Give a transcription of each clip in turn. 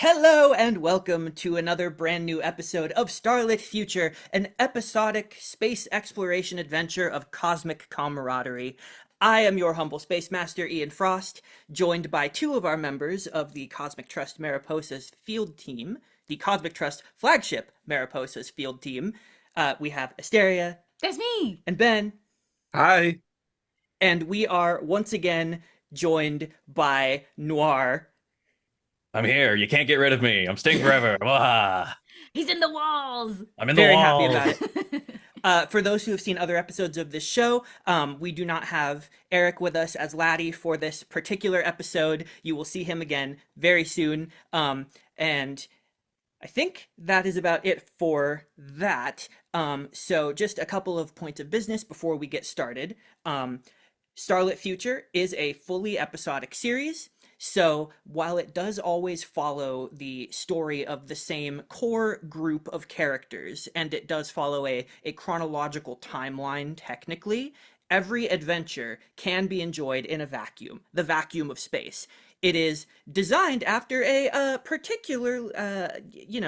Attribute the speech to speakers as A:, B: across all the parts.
A: Hello and welcome to another brand new episode of Starlit Future, an episodic space exploration adventure of cosmic camaraderie. I am your humble space master, Ian Frost, joined by two of our members of the Cosmic Trust Mariposa's field team, the Cosmic Trust flagship Mariposa's field team. We have Asteria.
B: That's me!
A: And Ben.
C: Hi.
A: And we are once again joined by Noir.
C: I'm here. You can't get rid of me. I'm staying forever. Wah.
B: He's in the walls!
C: I'm in
A: Very
C: the
A: happy
C: walls.
A: about it. For those who have seen other episodes of this show, we do not have Eric with us as Laddie for this particular episode. You will see him again very soon. And I think that is about it for that. So just a couple of points of business before we get started. Starlit Future is a fully episodic series. So while it does always follow the story of the same core group of characters, and it does follow a chronological timeline technically, every adventure can be enjoyed in a vacuum, the vacuum of space. It is designed after a particular,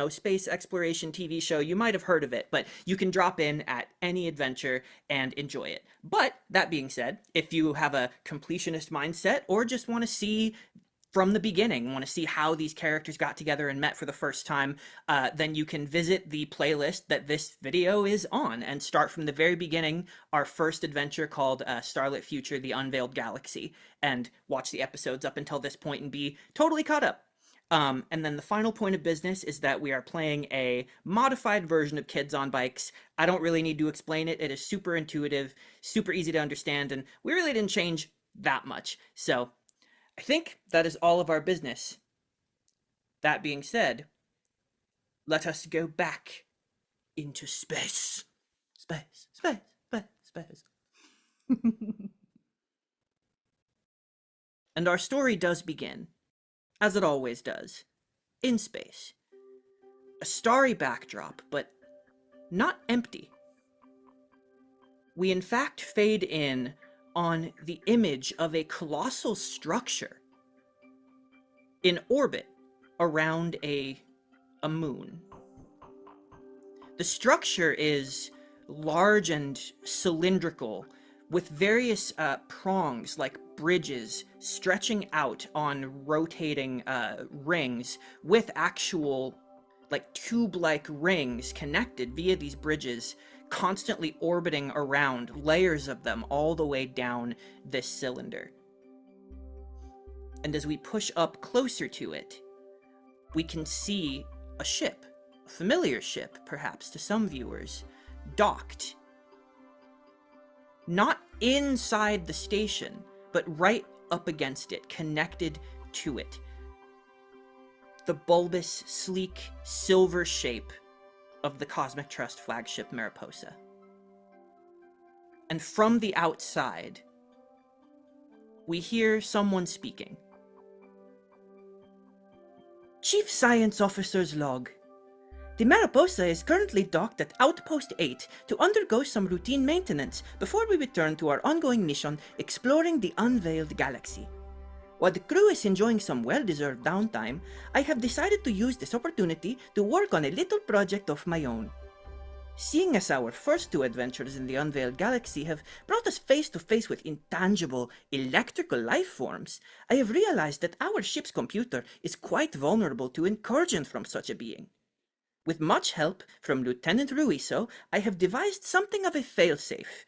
A: space exploration TV show. You might have heard of it, but you can drop in at any adventure and enjoy it. But that being said, if you have a completionist mindset or just want to see from the beginning, want to see how these characters got together and met for the first time, then you can visit the playlist that this video is on and start from the very beginning, our first adventure called Starlit Future, The Unveiled Galaxy, and watch the episodes up until this point and be totally caught up. And then the final point of business is that we are playing a modified version of Kids on Bikes. I don't really need to explain it. It is super intuitive, super easy to understand, and we really didn't change that much. So I think that is all of our business. That being said, let us go back into space. Space, space, space, space. And our story does begin, as it always does, in space. A starry backdrop, but not empty. We in fact fade in on the image of a colossal structure in orbit around a moon. The structure is large and cylindrical, with various prongs like bridges stretching out on rotating rings, with actual like tube-like rings connected via these bridges, constantly orbiting around, layers of them all the way down this cylinder. And as we push up closer to it, we can see a ship, a familiar ship perhaps to some viewers, docked. Not inside the station, but right up against it, connected to it. The bulbous, sleek, silver shape of the Cosmic Trust flagship Mariposa. And from the outside, we hear someone speaking. Chief Science Officer's log. The Mariposa is currently docked at Outpost 8 to undergo some routine maintenance before we return to our ongoing mission exploring the unveiled galaxy. While the crew is enjoying some well-deserved downtime, I have decided to use this opportunity to work on a little project of my own. Seeing as our first two adventures in the unveiled galaxy have brought us face to face with intangible, electrical life forms, I have realized that our ship's computer is quite vulnerable to incursion from such a being. With much help from Lieutenant Ruiso, I have devised something of a failsafe.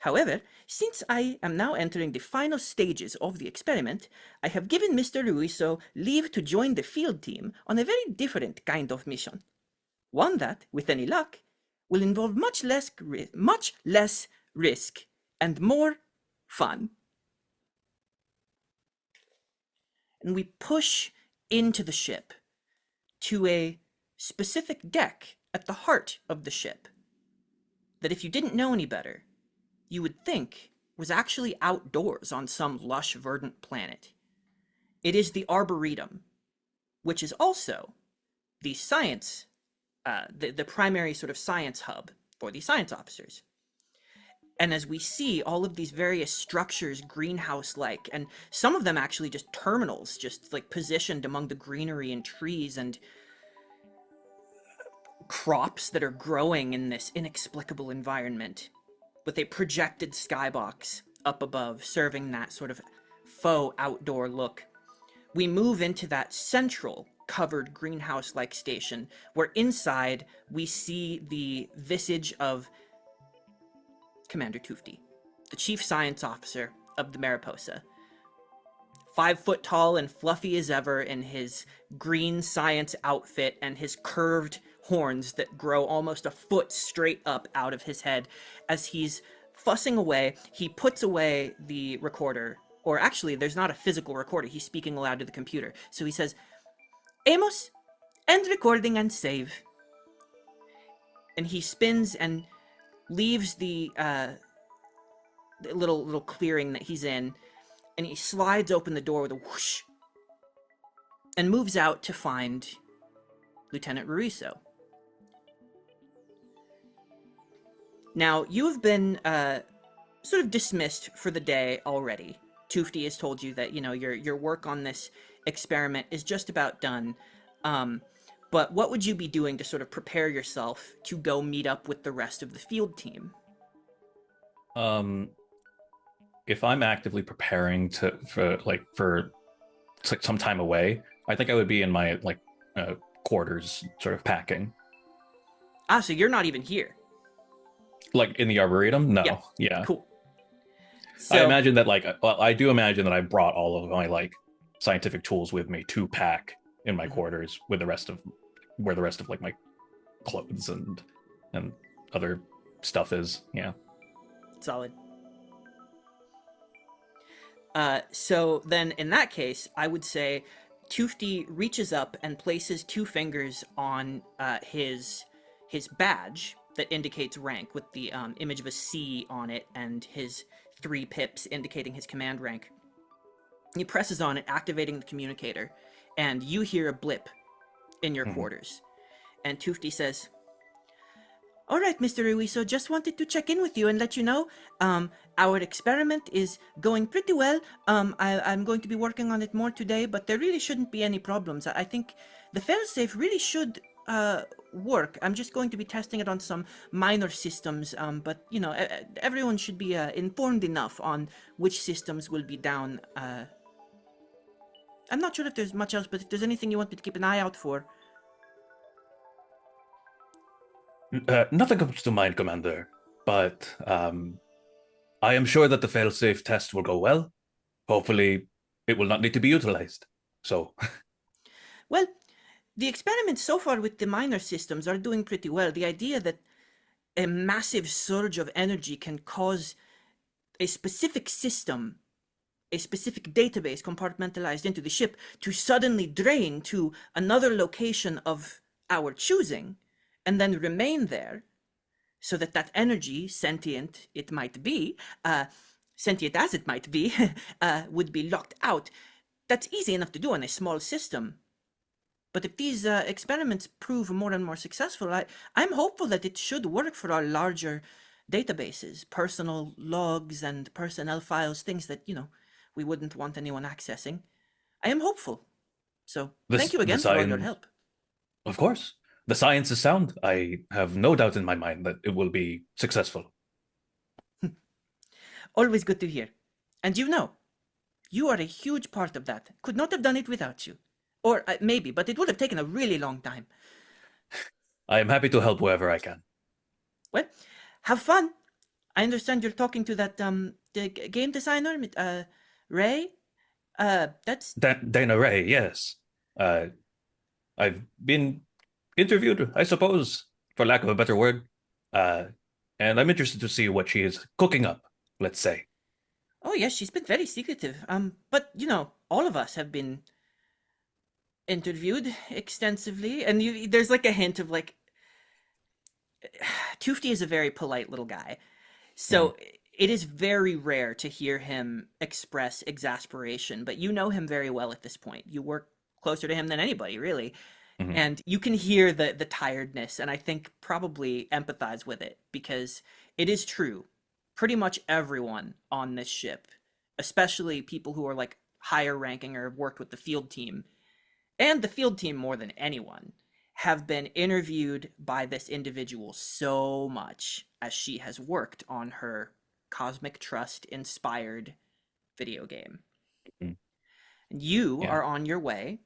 A: However, since I am now entering the final stages of the experiment, I have given Mr. Ruiso leave to join the field team on a very different kind of mission. One that, with any luck, will involve much less risk and more fun. And we push into the ship to a specific deck at the heart of the ship that, if you didn't know any better, you would think was actually outdoors on some lush, verdant planet. It is the Arboretum, which is also the science, the primary sort of science hub for the science officers. And as we see all of these various structures, greenhouse-like, and some of them actually just terminals, just like positioned among the greenery and trees and crops that are growing in this inexplicable environment, with a projected skybox up above, serving that sort of faux outdoor look. We move into that central covered greenhouse-like station, where inside we see the visage of Commander Tufti, the chief science officer of the Mariposa. 5 foot tall and fluffy as ever in his green science outfit and his curved horns that grow almost a foot straight up out of his head. As he's fussing away, he puts away the recorder. Or actually, there's not a physical recorder. He's speaking aloud to the computer. So he says, Amos, end recording and save. And he spins and leaves the little clearing that he's in, and he slides open the door with a whoosh and moves out to find Lieutenant Ruiso. Now, you have been sort of dismissed for the day already. Tufti has told you that, your work on this experiment is just about done. But what would you be doing to sort of prepare yourself to go meet up with the rest of the field team?
C: If I'm actively preparing for some time away, I think I would be in my quarters, sort of packing.
A: Ah, so you're not even here.
C: Like in the Arboretum? No.
A: Yeah. Cool.
C: So, I imagine that I do imagine that I brought all of my scientific tools with me to pack in my quarters with the rest of my clothes and other stuff is. Yeah.
A: Solid. So then in that case, I would say Tufti reaches up and places 2 fingers on his badge that indicates rank, with the image of a C on it and his 3 pips indicating his command rank. He presses on it, activating the communicator, and you hear a blip in your quarters. And Tufti says, "All right, Mr. Ruiso, just wanted to check in with you and let you know our experiment is going pretty well. I'm going to be working on it more today, but there really shouldn't be any problems. I think the failsafe really should work. I'm just going to be testing it on some minor systems, but, everyone should be informed enough on which systems will be down. I'm not sure if there's much else, but if there's anything you want me to keep an eye out for."
C: Nothing comes to mind, Commander, but I am sure that the failsafe test will go well. Hopefully, it will not need to be utilized. So,
A: well, the experiments so far with the minor systems are doing pretty well. The idea that a massive surge of energy can cause a specific system, a specific database compartmentalized into the ship, to suddenly drain to another location of our choosing, and then remain there, so that energy, sentient it might be, sentient as it might be, would be locked out. That's easy enough to do on a small system. But if these experiments prove more and more successful, I'm hopeful that it should work for our larger databases, personal logs and personnel files, things that, we wouldn't want anyone accessing. I am hopeful. So thank you again for all your help.
C: Of course. The science is sound. I have no doubt in my mind that it will be successful.
A: Always good to hear. And you are a huge part of that. Could not have done it without you. Or maybe, but it would have taken a really long time.
C: I am happy to help wherever I can.
A: Well, have fun. I understand you're talking to that the game designer, Ray. That's
C: Dana Ray. Yes. I've been interviewed, I suppose, for lack of a better word. And I'm interested to see what she is cooking up, let's say.
A: Oh, yes, she's been very secretive. But, all of us have been interviewed extensively. And there's a hint of Tufti is a very polite little guy. So it is very rare to hear him express exasperation. But you know him very well at this point. You work closer to him than anybody, really. And you can hear the tiredness, and I think probably empathize with it, because it is true. pretty much everyone on this ship, especially people who are like higher ranking or have worked with the field team, and the field team more than anyone, have been interviewed by this individual so much as she has worked on her Cosmic Trust inspired video game.
C: Mm.
A: And you
C: Yeah.
A: are on your way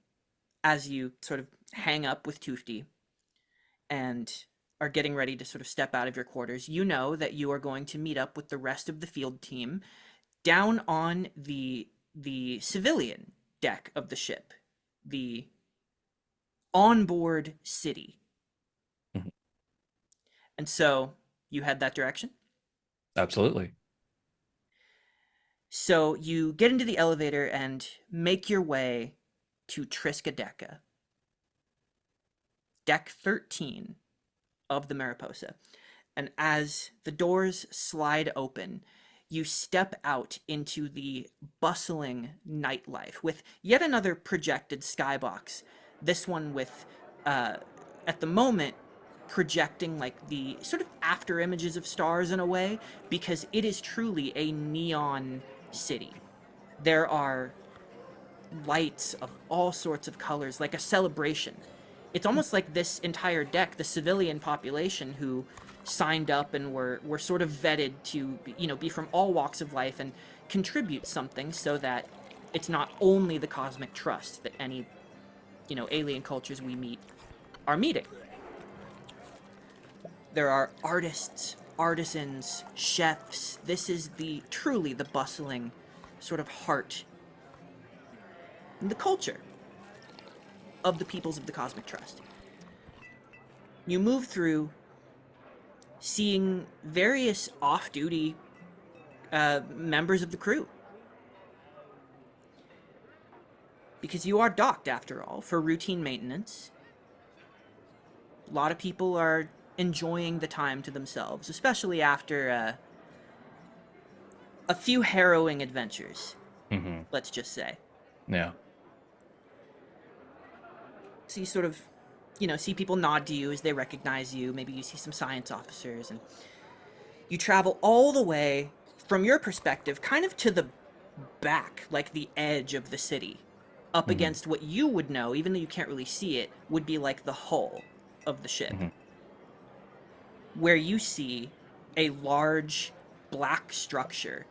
A: as you sort of hang up with Toofty and are getting ready to sort of step out of your quarters. You know that you are going to meet up with the rest of the field team down on the civilian deck of the ship, the onboard city.
C: Mhm.
A: And so you head that direction.
C: Absolutely.
A: So you get into the elevator and make your way to Triskaideka, deck 13 of the Mariposa. And as the doors slide open, you step out into the bustling nightlife with yet another projected skybox. This one with, at the moment, projecting like the sort of after images of stars in a way, because it is truly a neon city. There are lights of all sorts of colors, like a celebration. It's almost like this entire deck, the civilian population who signed up and were sort of vetted to be from all walks of life and contribute something, so that it's not only the Cosmic Trust that any alien cultures we meet are meeting. There are artists, artisans, chefs. This is truly the bustling sort of heart and the culture of the peoples of the Cosmic Trust. You move through, seeing various off-duty members of the crew. Because you are docked, after all, for routine maintenance. A lot of people are enjoying the time to themselves, especially after a few harrowing adventures, let's just say.
C: Yeah.
A: So you sort of, see people nod to you as they recognize you. Maybe you see some science officers, and you travel all the way, from your perspective, kind of to the back, like the edge of the city, up against what you would know, even though you can't really see it, would be like the hull of the ship, where you see a large black structure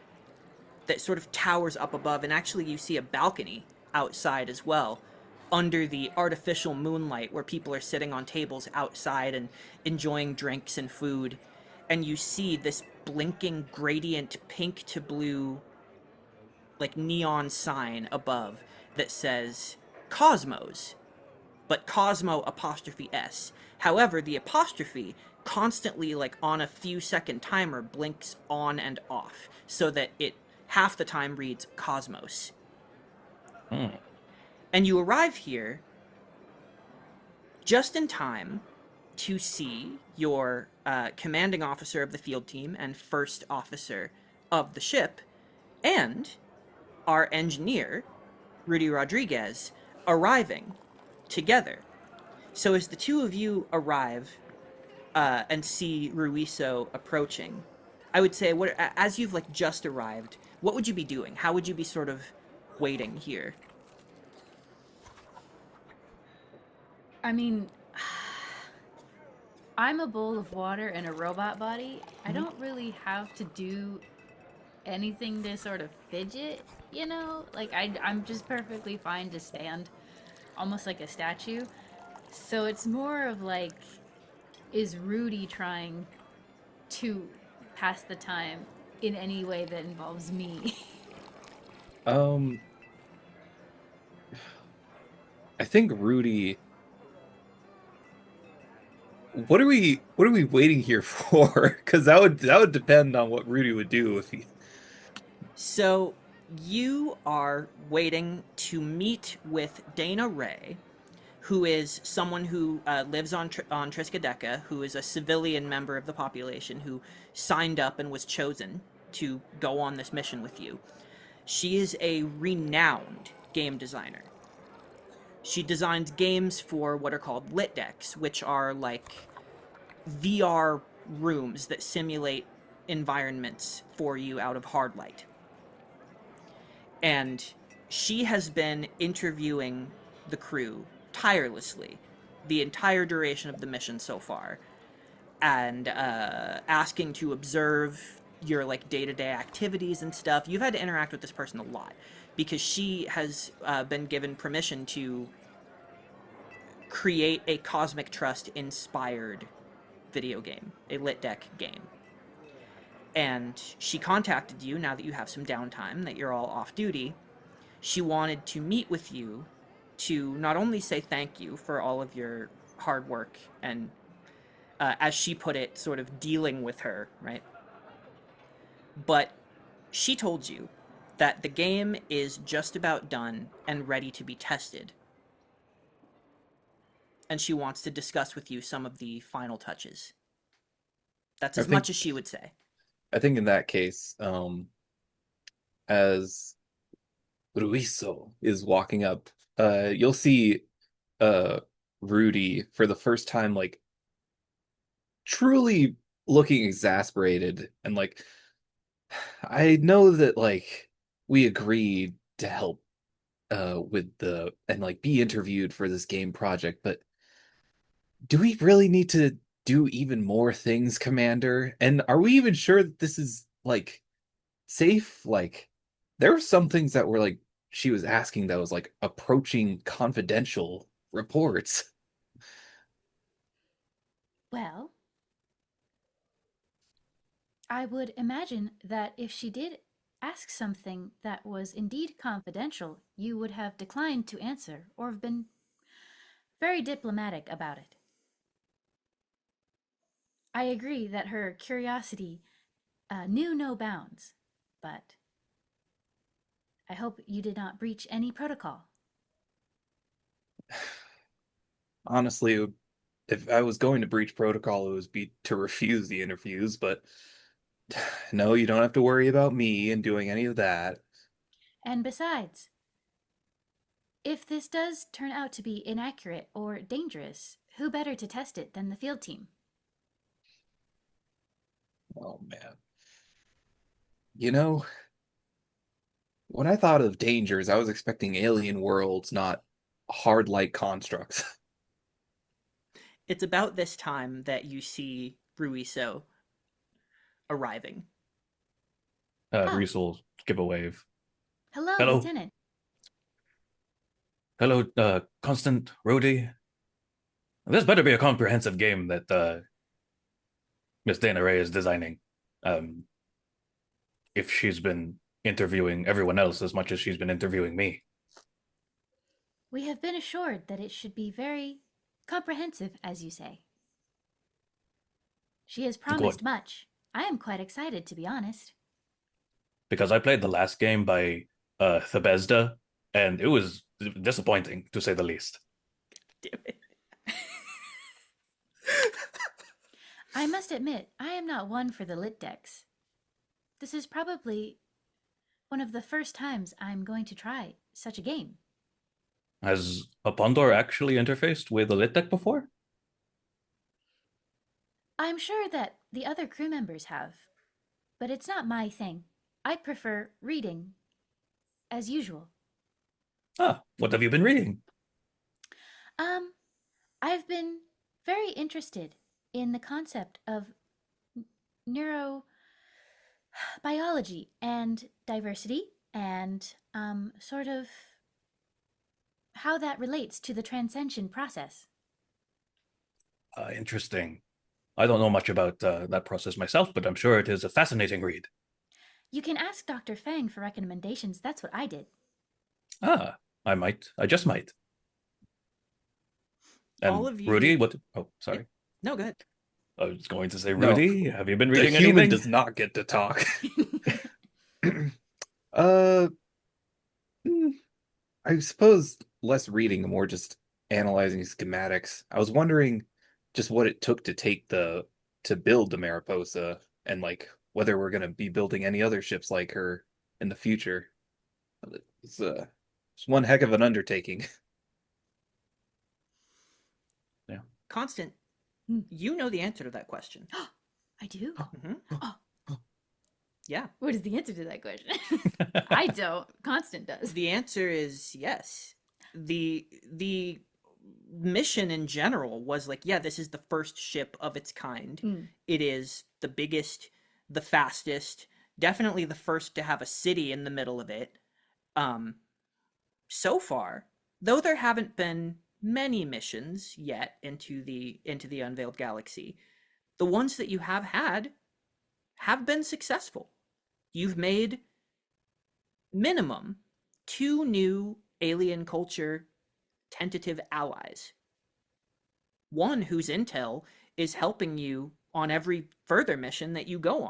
A: that sort of towers up above, and actually you see a balcony outside as well, under the artificial moonlight, where people are sitting on tables outside and enjoying drinks and food. And you see this blinking gradient pink to blue, like neon sign above that says Cosmos, but Cosmo apostrophe S. However, the apostrophe constantly, like on a few second timer, blinks on and off, so that it half the time reads Cosmos. And you arrive here just in time to see your commanding officer of the field team and first officer of the ship, and our engineer, Rudy Rodriguez, arriving together. So as the two of you arrive and see Ruiso approaching, I would say, as you've like just arrived, what would you be doing? How would you be sort of waiting here?
B: I mean, I'm a bowl of water in a robot body. I don't really have to do anything to sort of fidget, Like, I'm just perfectly fine to stand almost like a statue. So it's more of like, is Rudy trying to pass the time in any way that involves me?
D: I think Rudy. What are we waiting here for? Because that would depend on what Rudy would do if he.
A: So you are waiting to meet with Dana Ray, who is someone who lives on Triskaideka, who is a civilian member of the population who signed up and was chosen to go on this mission with you. She is a renowned game designer. She designs games for what are called lit decks, which are like VR rooms that simulate environments for you out of hard light. And she has been interviewing the crew tirelessly the entire duration of the mission so far, and asking to observe your like day-to-day activities and stuff. You've had to interact with this person a lot because she has been given permission to create a Cosmic Trust inspired video game, a lit deck game. And she contacted you now that you have some downtime, that you're all off duty. She wanted to meet with you to not only say thank you for all of your hard work and, as she put it, sort of dealing with her, right? But she told you that the game is just about done and ready to be tested. And she wants to discuss with you some of the final touches. That's as much as she would say.
D: I think in that case, as Ruiso is walking up, you'll see Rudy for the first time, like truly looking exasperated and like, I know that like we agreed to help with the and like be interviewed for this game project, but do we really need to do even more things, Commander? And are we even sure that this is like safe? Like there were some things that were like she was asking that was like approaching confidential reports.
B: Well, I would imagine that if she did ask something that was indeed confidential, you would have declined to answer or have been very diplomatic about it. I agree that her curiosity knew no bounds, but I hope you did not breach any protocol.
D: Honestly, if I was going to breach protocol, it would be to refuse the interviews, but no, you don't have to worry about me and doing any of that.
B: And besides, if this does turn out to be inaccurate or dangerous, who better to test it than the field team?
D: Oh man. You know, when I thought of dangers, I was expecting alien worlds, not hard light constructs.
A: It's about this time that you see Ruiso arriving.
B: Ah,
C: Reese will give a wave.
B: hello,
C: Hello.
B: Lieutenant.
C: Hello, Constant, Rhodey. This better be a comprehensive game that Miss Dana Ray is designing. Um, if she's been interviewing everyone else as much as she's been interviewing me.
B: We have been assured that it should be very comprehensive, as you say. She has promised
C: Good.
B: much. I am quite excited, to be honest.
C: Because I played the last game by Thebesda, and it was disappointing, to say the least.
A: Damn it.
B: I must admit, I am not one for the lit decks. This is probably one of the first times I'm going to try such a game.
C: Has Apondor actually interfaced with a lit deck before?
B: I'm sure that the other crew members have, but it's not my thing. I prefer reading, as usual.
C: Ah, what have you been reading?
B: I've been very interested in the concept of neurobiology and diversity and sort of how that relates to the transcension process.
C: Interesting. I don't know much about that process myself, but I'm sure it is a fascinating read.
B: You can ask Dr. Fang for recommendations. That's what I did.
C: Ah, I might. I just might. And
A: All of you.
C: Rudy, what? Oh, sorry.
A: No, go ahead.
C: I was going to say,
D: No.
C: Rudy, have you been
D: The
C: reading
D: human
C: anything?
D: does not get to talk. uh, I suppose less reading, more just analyzing schematics. I was wondering just what it took to build the Mariposa and like whether we're gonna be building any other ships like her in the future. It's one heck of an undertaking.
A: Constant, you know the answer to that question.
B: I do?
A: Mhm.
B: Oh,
A: Yeah.
B: What is the answer to that question? I don't. Constant does.
A: The answer is yes. The mission in general was like, yeah, this is the first ship of its kind. It is the biggest, the fastest, definitely the first to have a city in the middle of it. So far, though there haven't been many missions yet into the unveiled galaxy, the ones that you have had have been successful. You've made minimum 2 new alien culture tentative allies. One whose intel is helping you on every further mission that you go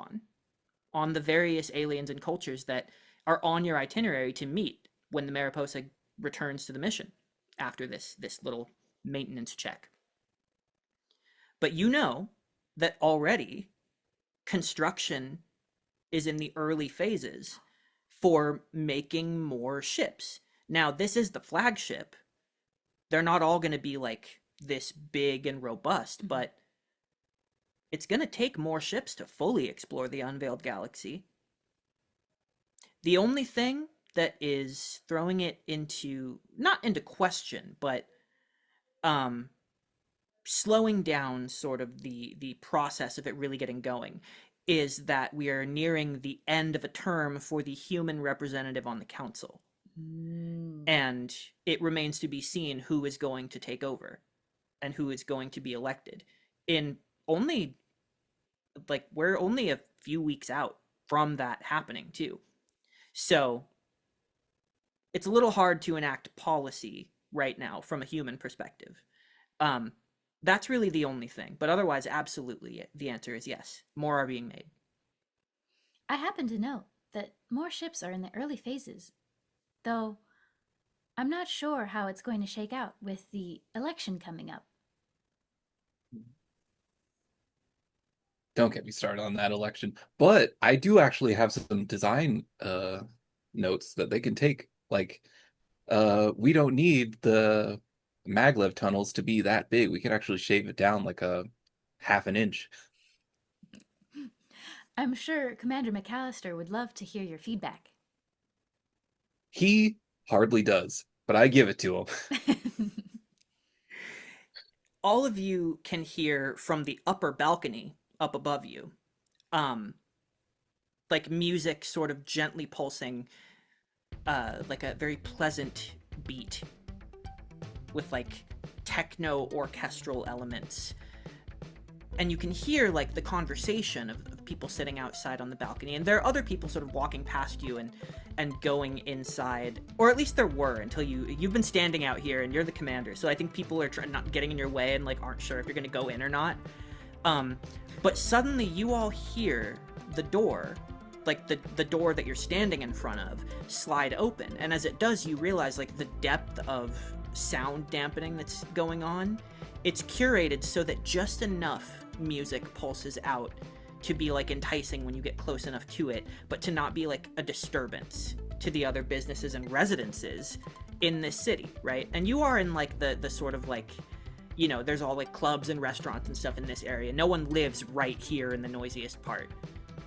A: on the various aliens and cultures that are on your itinerary to meet when the Mariposa returns to the mission after this little maintenance check. But you know that already construction is in the early phases for making more ships. Now, this is the flagship. They're not all going to be like this big and robust, but it's going to take more ships to fully explore the unveiled galaxy. The only thing that is throwing it into, not into question, but slowing down sort of the process of it really getting going is that we are nearing the end of a term for the human representative on the council. And it remains to be seen who is going to take over and who is going to be elected. In only, like, we're only a few weeks out from that happening, too. So it's a little hard to enact policy right now from a human perspective. That's really the only thing. But otherwise, absolutely, the answer is yes. More are being made.
B: I happen to know that more ships are in the early phases, though I'm not sure how it's going to shake out with the election coming up.
D: Don't get me started on that election. But I do actually have some design notes that they can take. Like, we don't need the maglev tunnels to be that big. We can actually shave it down like a half an inch.
B: I'm sure Commander McAllister would love to hear your feedback.
D: He hardly does, but I give it to him.
A: All of you can hear from the upper balcony up above you, like music sort of gently pulsing, like a very pleasant beat with like techno orchestral elements. And you can hear like the conversation of people sitting outside on the balcony, and there are other people sort of walking past you and going inside, or at least there were until you've been standing out here and you're the commander. So I think people are not getting in your way and like aren't sure if you're going to go in or not. But suddenly you all hear the door, like the door that you're standing in front of, slide open, and as it does, you realize like the depth of sound dampening that's going on. It's curated so that just enough music pulses out to be like enticing when you get close enough to it, but to not be like a disturbance to the other businesses and residences in this city, right? And you are in like the sort of like, you know, there's all like clubs and restaurants and stuff in this area. No one lives right here in the noisiest part.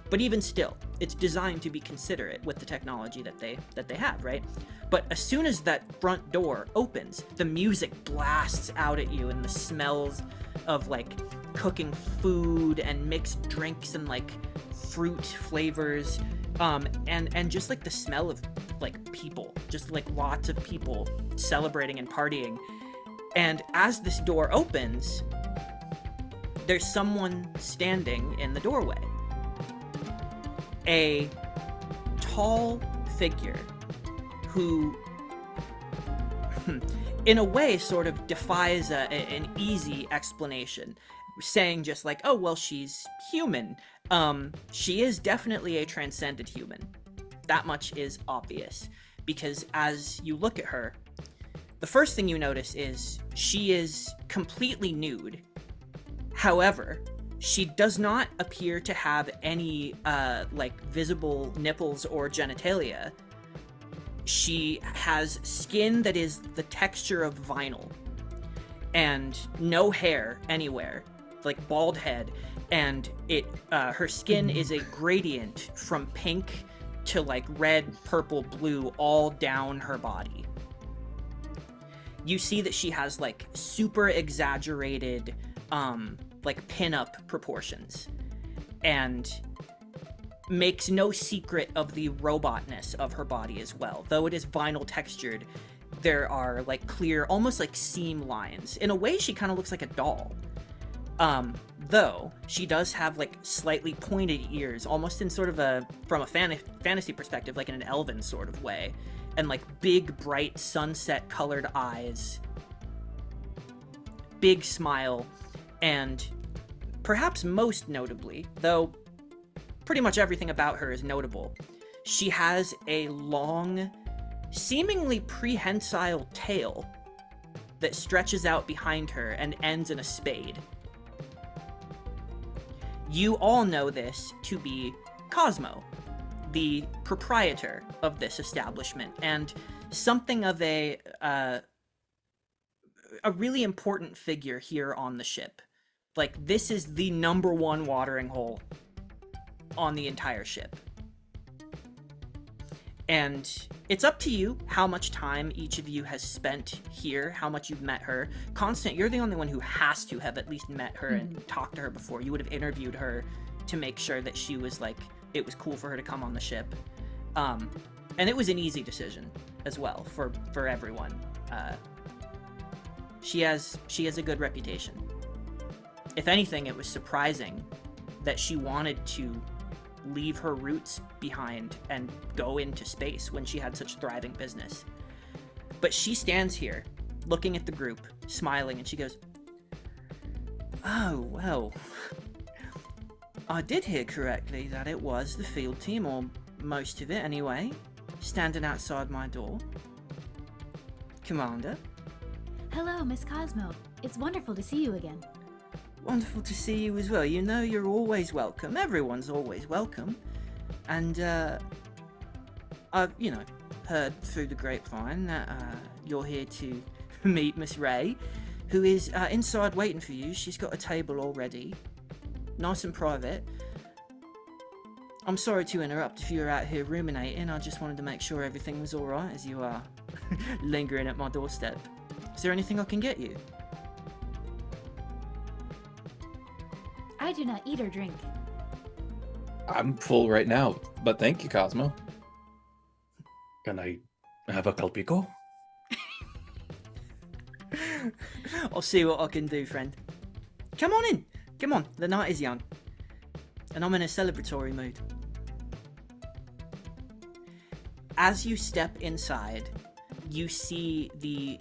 A: But even still, it's designed to be considerate with the technology that they have, right? But as soon as that front door opens, the music blasts out at you, and the smells of like cooking food and mixed drinks and like fruit flavors, and just like the smell of like people, just like lots of people celebrating and partying. And as this door opens, there's someone standing in the doorway. A tall figure who, in a way, sort of defies an easy explanation, saying just like, oh, well, she's human. She is definitely a transcended human. That much is obvious, because as you look at her, the first thing you notice is she is completely nude. However, she does not appear to have any, like, visible nipples or genitalia. She has skin that is the texture of vinyl, and no hair anywhere. like bald head, and her skin is a gradient from pink to like red, purple, blue, all down her body. You see that she has like super exaggerated like pin-up proportions, and makes no secret of the robotness of her body as well. Though it is vinyl textured, there are like clear, almost like seam lines. In a way, she kind of looks like a doll. Though she does have like slightly pointed ears, almost in sort of from a fantasy perspective, like in an elven sort of way, and like big, bright, sunset colored eyes, big smile, and perhaps most notably, though pretty much everything about her is notable, she has a long, seemingly prehensile tail that stretches out behind her and ends in a spade. You all know this to be Cosmo, the proprietor of this establishment, and something of a really important figure here on the ship. Like, this is the number one watering hole on the entire ship. And it's up to you how much time each of you has spent here, how much you've met her. Constant, you're the only one who has to have at least met her and talked to her before. You would have interviewed her to make sure that she was like, it was cool for her to come on the ship. And it was an easy decision as well for everyone. She has a good reputation. If anything, it was surprising that she wanted to leave her roots behind and go into space when she had such thriving business. But she stands here, looking at the group, smiling, and she goes, "Oh, well, I did hear correctly that it was the field team, or most of it anyway, standing outside my door. Commander."
E: Hello, Miss Cosmo. It's wonderful to see you again.
A: Wonderful to see you as well. You know you're always welcome. Everyone's always welcome. And, I've, heard through the grapevine that, you're here to meet Miss Ray, who is, inside waiting for you. She's got a table already. Nice and private. I'm sorry to interrupt if you're out here ruminating. I just wanted to make sure everything was alright as you are lingering at my doorstep. Is there anything I can get you?
E: I do not eat or drink.
D: I'm full right now, but thank you, Cosmo.
C: Can I have a Calpico?
A: I'll see what I can do, friend. Come on in. Come on, the night is young. And I'm in a celebratory mood. As you step inside, you see the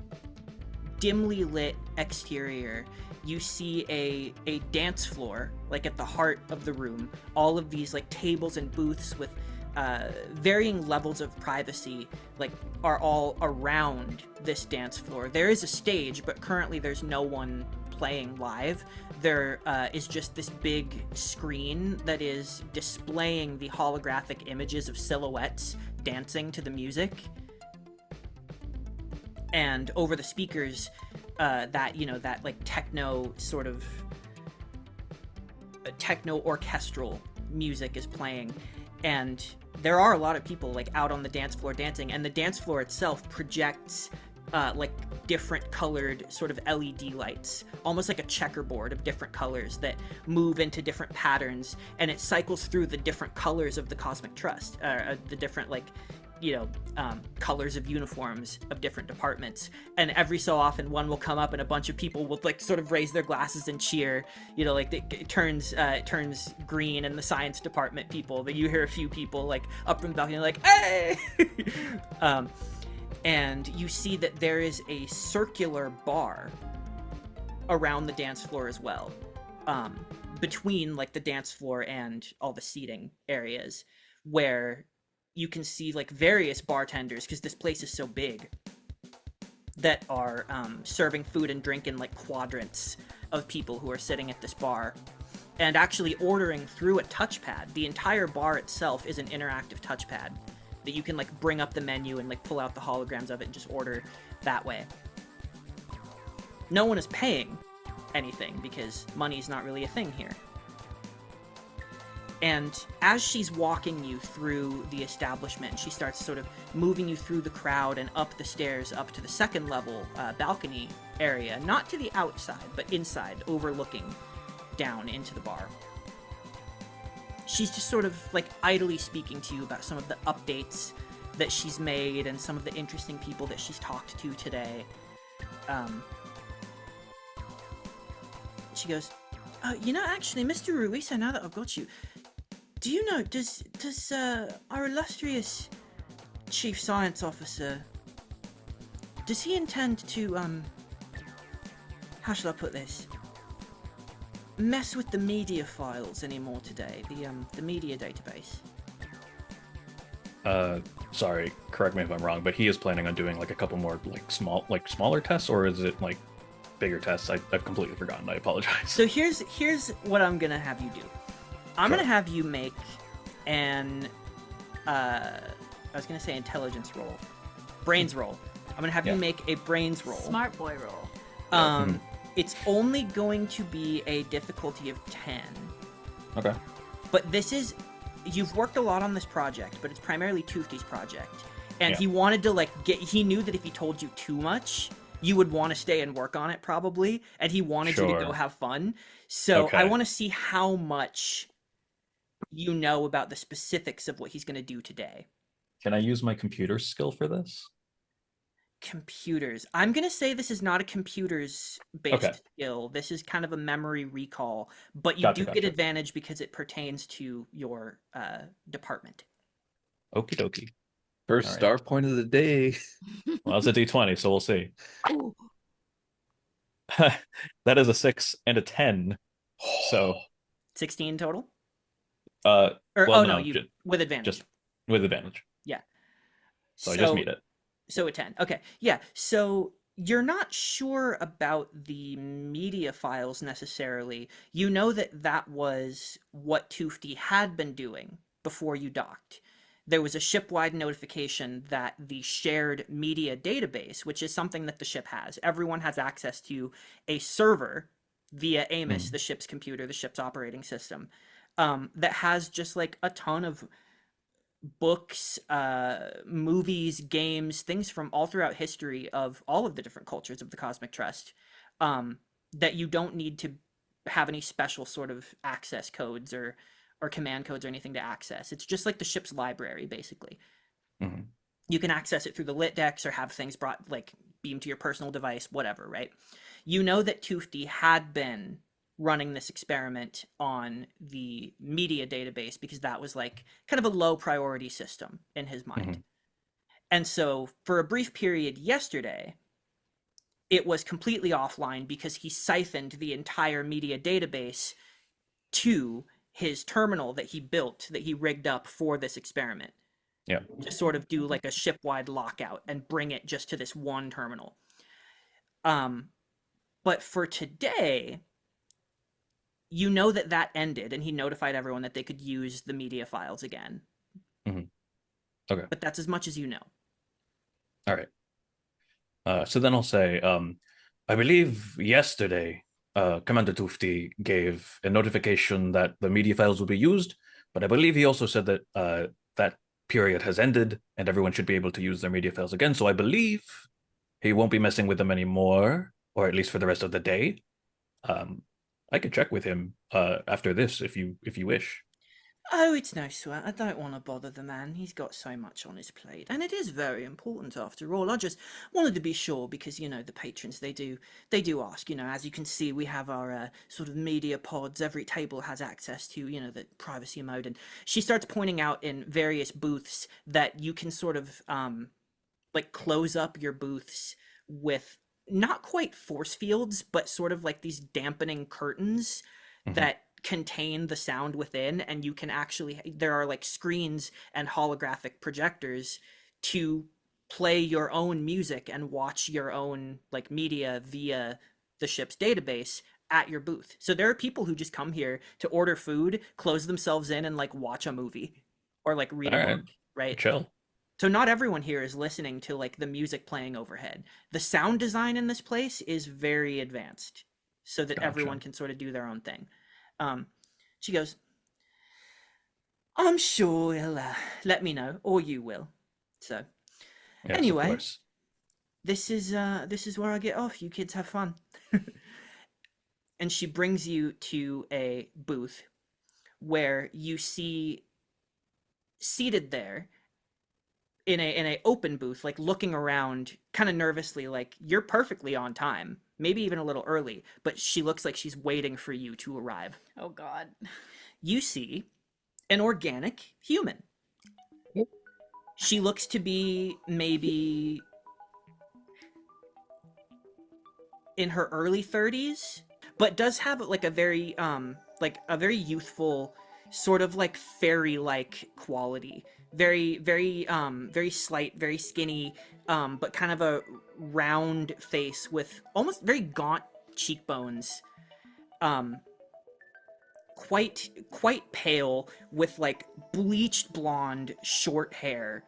A: dimly lit exterior. You see a dance floor, like at the heart of the room. All of these like tables and booths with varying levels of privacy, like, are all around this dance floor. There is a stage, but currently there's no one playing live. There is just this big screen that is displaying the holographic images of silhouettes dancing to the music. And over the speakers, that like techno sort of techno orchestral music is playing, and there are a lot of people like out on the dance floor dancing, and the dance floor itself projects like different colored sort of LED lights, almost like a checkerboard of different colors that move into different patterns, and it cycles through the different colors of the Cosmic Trust, the different like colors of uniforms of different departments. And every so often one will come up and a bunch of people will like sort of raise their glasses and cheer, like it turns green, and the science department people, that you hear a few people like up from the balcony like, "Hey!" And you see that there is a circular bar around the dance floor as well, between like the dance floor and all the seating areas, where you can see like various bartenders, because this place is so big, that are serving food and drink in like quadrants of people who are sitting at this bar and actually ordering through a touchpad. The entire bar itself is an interactive touchpad that you can like bring up the menu and like pull out the holograms of it and just order that way. No one is paying, anything because money's not really a thing here. And as she's walking you through the establishment, she starts sort of moving you through the crowd and up the stairs up to the second level balcony area, not to the outside, but inside, overlooking down into the bar. She's just sort of like idly speaking to you about some of the updates that she's made and some of the interesting people that she's talked to today. She goes, actually, Mr. Ruiso, now that I've got you, do you know, does our illustrious Chief Science Officer, does he intend to, how shall I put this? Mess with the media files anymore today, the media database?
C: Sorry, correct me if I'm wrong, but he is planning on doing like a couple more smaller tests, or is it like bigger tests? I've completely forgotten. I apologize.
A: So here's what I'm gonna have you do. I'm gonna have you make an I was gonna say intelligence roll, brains roll. I'm gonna have you make a brains roll.
B: Smart boy roll.
A: It's only going to be a difficulty of 10.
C: Okay.
A: But you've worked a lot on this project, but it's primarily Toofty's project. And he wanted to he knew that if he told you too much, you would want to stay and work on it probably. And he wanted you to go have fun. So I want to see how much you know about the specifics of what he's going to do today.
C: Can I use my computer skill for this?
A: Computers. I'm going to say this is not a computers-based skill. This is kind of a memory recall, but you do get advantage because it pertains to your department.
C: Okie dokie.
D: First star point of the day.
C: Well, it's a D20, so we'll see. That is a 6 and a 10. So
A: 16 total?
C: With
A: advantage.
C: Just with advantage.
A: Yeah.
C: So I just meet it.
A: So a 10. Okay. Yeah. So you're not sure about the media files necessarily. You know that was what Toofty had been doing before you docked. There was a ship-wide notification that the shared media database, which is something that the ship has, everyone has access to a server via Amos, the ship's computer, the ship's operating system, that has just like a ton of books, movies, games, things from all throughout history of all of the different cultures of the Cosmic Trust, that you don't need to have any special sort of access codes or command codes or anything to access. It's just like the ship's library, basically. You can access it through the lit decks or have things brought, like, beamed to your personal device, whatever, right? You know that Toofty had been running this experiment on the media database because that was like kind of a low priority system in his mind. And so for a brief period yesterday, it was completely offline because he siphoned the entire media database to his terminal that he built, that he rigged up for this experiment.
C: Yeah.
A: To sort of do like a ship-wide lockout and bring it just to this one terminal. But for today, you know that ended, and he notified everyone that they could use the media files again.
C: Okay.
A: But that's as much as you know.
C: All right. So then I'll say, I believe yesterday, Commander Toofty gave a notification that the media files will be used, but I believe he also said that that period has ended and everyone should be able to use their media files again. So I believe he won't be messing with them anymore, or at least for the rest of the day. I could check with him after this if you wish.
A: Oh, it's no sweat. I don't want to bother the man. He's got so much on his plate. And it is very important after all. I just wanted to be sure because, you know, the patrons, they do ask. You know, as you can see, we have our sort of media pods. Every table has access to, you know, the privacy mode. And she starts pointing out in various booths that you can sort of like close up your booths with not quite force fields, but sort of like these dampening curtains that contain the sound within, and you can actually, there are like screens and holographic projectors to play your own music and watch your own like media via the ship's database at your booth. So there are people who just come here to order food, close themselves in, and like watch a movie or like read a book, right?
C: Chill.
A: So not everyone here is listening to like the music playing overhead. The sound design in this place is very advanced. so that
C: Gotcha.
A: everyone can sort of do their own thing. She goes, I'm sure he'll let me know, or you will. So
C: Yes,
A: anyway,
C: of course.
A: this is where I get off. You kids have fun. And she brings you to a booth where you see seated there in a open booth, like looking around kind of nervously, like you're perfectly on time, maybe even a little early, but she looks like she's waiting for you to arrive.
B: Oh God.
A: You see an organic human.
D: Yep.
A: She looks to be maybe in her early 30s, but does have like a very youthful, sort of like fairy-like quality. Very slight, very skinny, but kind of a round face with almost very gaunt cheekbones. Quite pale, with like bleached blonde short hair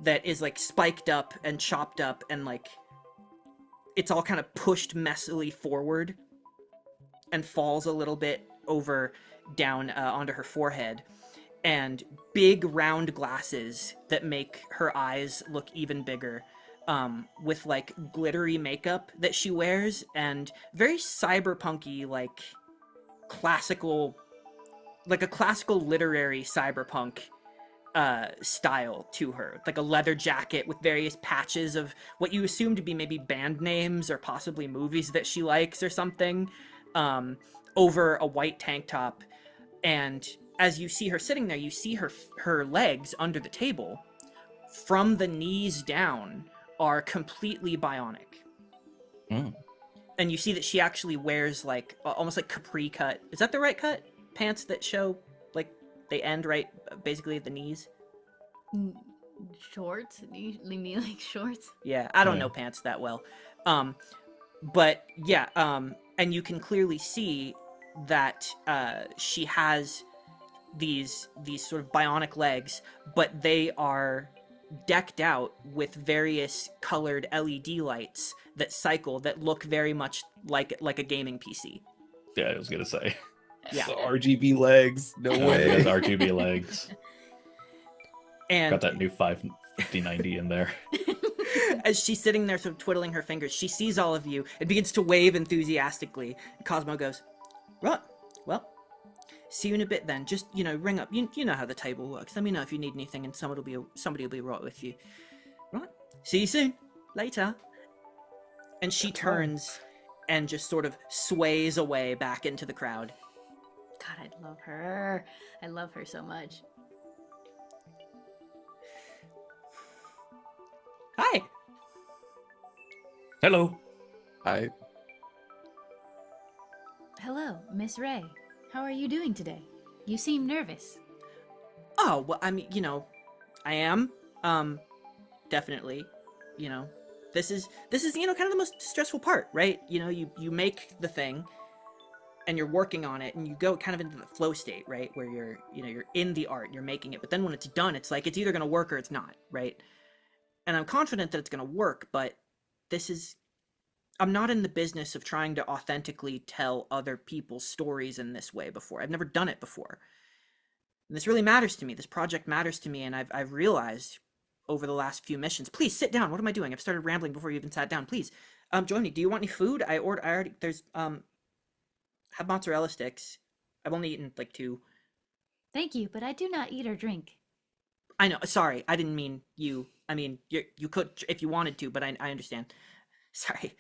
A: that is like spiked up and chopped up, and like it's all kind of pushed messily forward and falls a little bit over down onto her forehead, and big round glasses that make her eyes look even bigger, with like glittery makeup that she wears, and very cyberpunky, like classical, like a classical literary cyberpunk style to her, like a leather jacket with various patches of what you assume to be maybe band names or possibly movies that she likes or something, over a white tank top. And as you see her sitting there, you see her legs under the table from the knees down are completely bionic. And you see that she actually wears like almost like capri cut, is that the right cut, pants that show like they end right basically at the knees.
B: Shorts? You mean like shorts?
A: Yeah, I don't
C: Yeah.
A: know pants that well. But yeah, and you can clearly see that she has these sort of bionic legs, but they are decked out with various colored LED lights that cycle, that look very much like a gaming PC.
C: Yeah, I was gonna say.
A: Yeah.
D: The RGB legs. No
C: He
D: way.
C: has RGB legs.
A: And
C: Got that new 5090 in there.
A: as she's sitting there sort of twiddling her fingers, she sees all of you and begins to wave enthusiastically. Cosmo goes, right, well, see you in a bit then. Just, ring up. You know how the table works. Let me know if you need anything, and somebody will be right with you. Right, see you soon. Later. And she turns and just sort of sways away back into the crowd.
B: God, I love her. I love her so much.
A: Hi.
C: Hello.
E: Hello, Miss Ray. How are you doing today? You seem nervous.
A: Oh, well, I mean, I am. Definitely. This is kind of the most stressful part, right? You make the thing and you're working on it, and you go kind of into the flow state, right? Where you're in the art, you're making it, but then when it's done, it's like it's either going to work or it's not, right? And I'm confident that it's going to work, but I'm not in the business of trying to authentically tell other people's stories in this way before. I've never done it before. And this really matters to me. This project matters to me, and I've realized over the last few missions. Please sit down. What am I doing? I've started rambling before you even sat down. Please, join me. Do you want any food? I already have mozzarella sticks. I've only eaten like 2.
E: Thank you, but I do not eat or drink.
A: I know. Sorry, I didn't mean you. I mean, you could if you wanted to, but I understand. Sorry.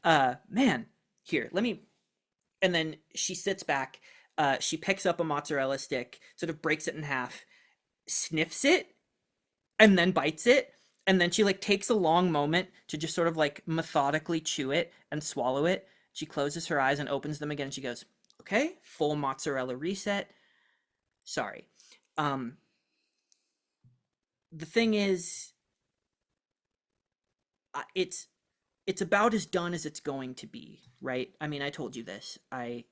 A: Man, here, let me. And then she sits back. She picks up a mozzarella stick, sort of breaks it in half, sniffs it, and then bites it. And then she like takes a long moment to just sort of like methodically chew it and swallow it. She closes her eyes and opens them again. And she goes, "Okay, full mozzarella reset. Sorry. The thing is, it's about as done as it's going to be, right? I mean, I told you this. I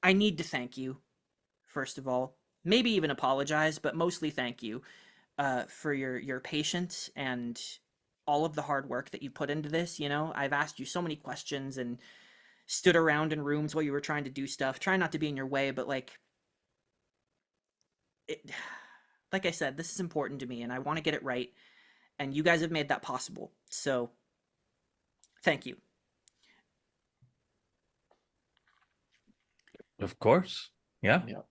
A: need to thank you, first of all. Maybe even apologize, but mostly thank you for your patience and all of the hard work that you put into this. You know, I've asked you so many questions and stood around in rooms while you were trying to do stuff. Try not to be in your way, but like, it, like I said, this is important to me, and I want to get it right. And you guys have made that possible. So, thank you.
C: Of course. Yeah.
D: Yeah.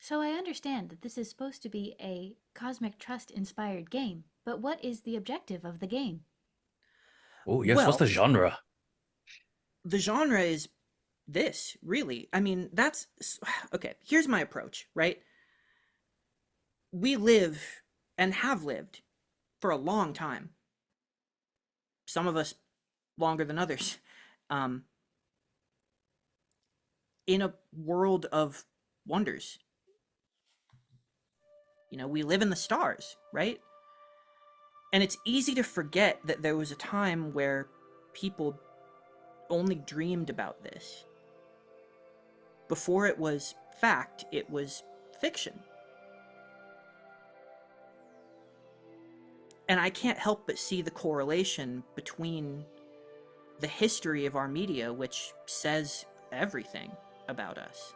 E: So I understand that this is supposed to be a Cosmic Trust inspired game, but what is the objective of the game?
C: Oh, yes.
A: Well,
C: What's the genre?
A: the genre is this, really. I mean, that's okay. Here's my approach, right? We live and have lived for a long time. Some of us longer than others. Um, in a world of wonders. You know, we live in the stars, right? And it's easy to forget that there was a time where people only dreamed about this. Before it was fact, it was fiction. And I can't help but see the correlation between the history of our media, which says everything about us.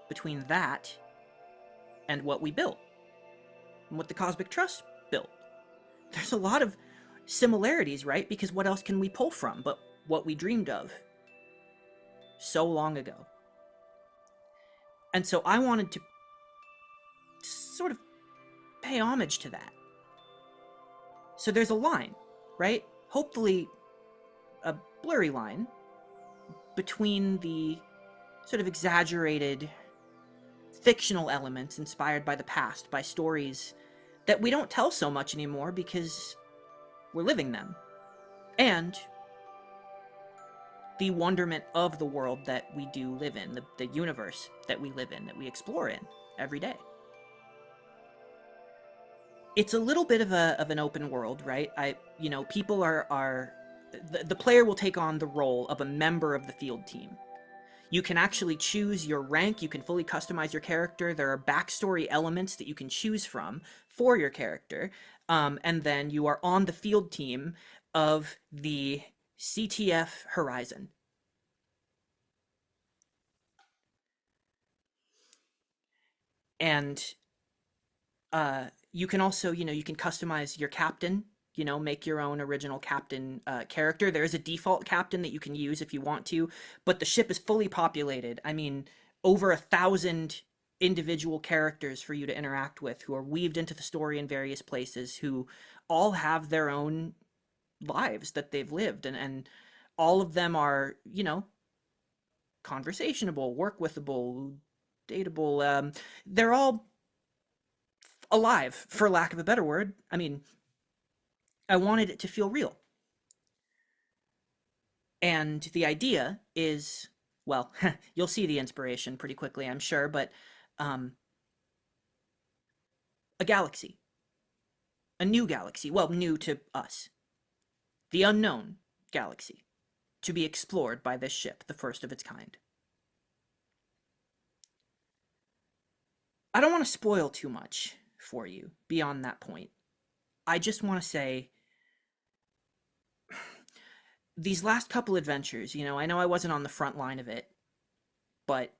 A: Between that and what we built, and what the Cosmic Trust built. There's a lot of similarities, right? Because what else can we pull from but what we dreamed of so long ago? And so I wanted to sort of pay homage to that. So there's a line, right? Hopefully a blurry line between the sort of exaggerated fictional elements inspired by the past, by stories that we don't tell so much anymore because we're living them, and the wonderment of the world that we do live in, the universe that we live in, that we explore in every day. It's a little bit of an open world, right? People are the player will take on the role of a member of the field team. You can actually choose your rank, you can fully customize your character, there are backstory elements that you can choose from for your character, and then you are on the field team of the CTF-Horizon. And you can also, you can customize your captain, make your own original captain character. There is a default captain that you can use if you want to, but the ship is fully populated. I mean, over 1,000 individual characters for you to interact with who are weaved into the story in various places, who all have their own lives that they've lived, and all of them are, conversationable, work withable, dateable. They're all alive, for lack of a better word. I mean, I wanted it to feel real. And the idea is, well, you'll see the inspiration pretty quickly, I'm sure, but a galaxy. A new galaxy. Well, new to us. The unknown galaxy. To be explored by this ship, the first of its kind. I don't want to spoil too much for you beyond that point. I just want to say, these last couple adventures, I know I wasn't on the front line of it, but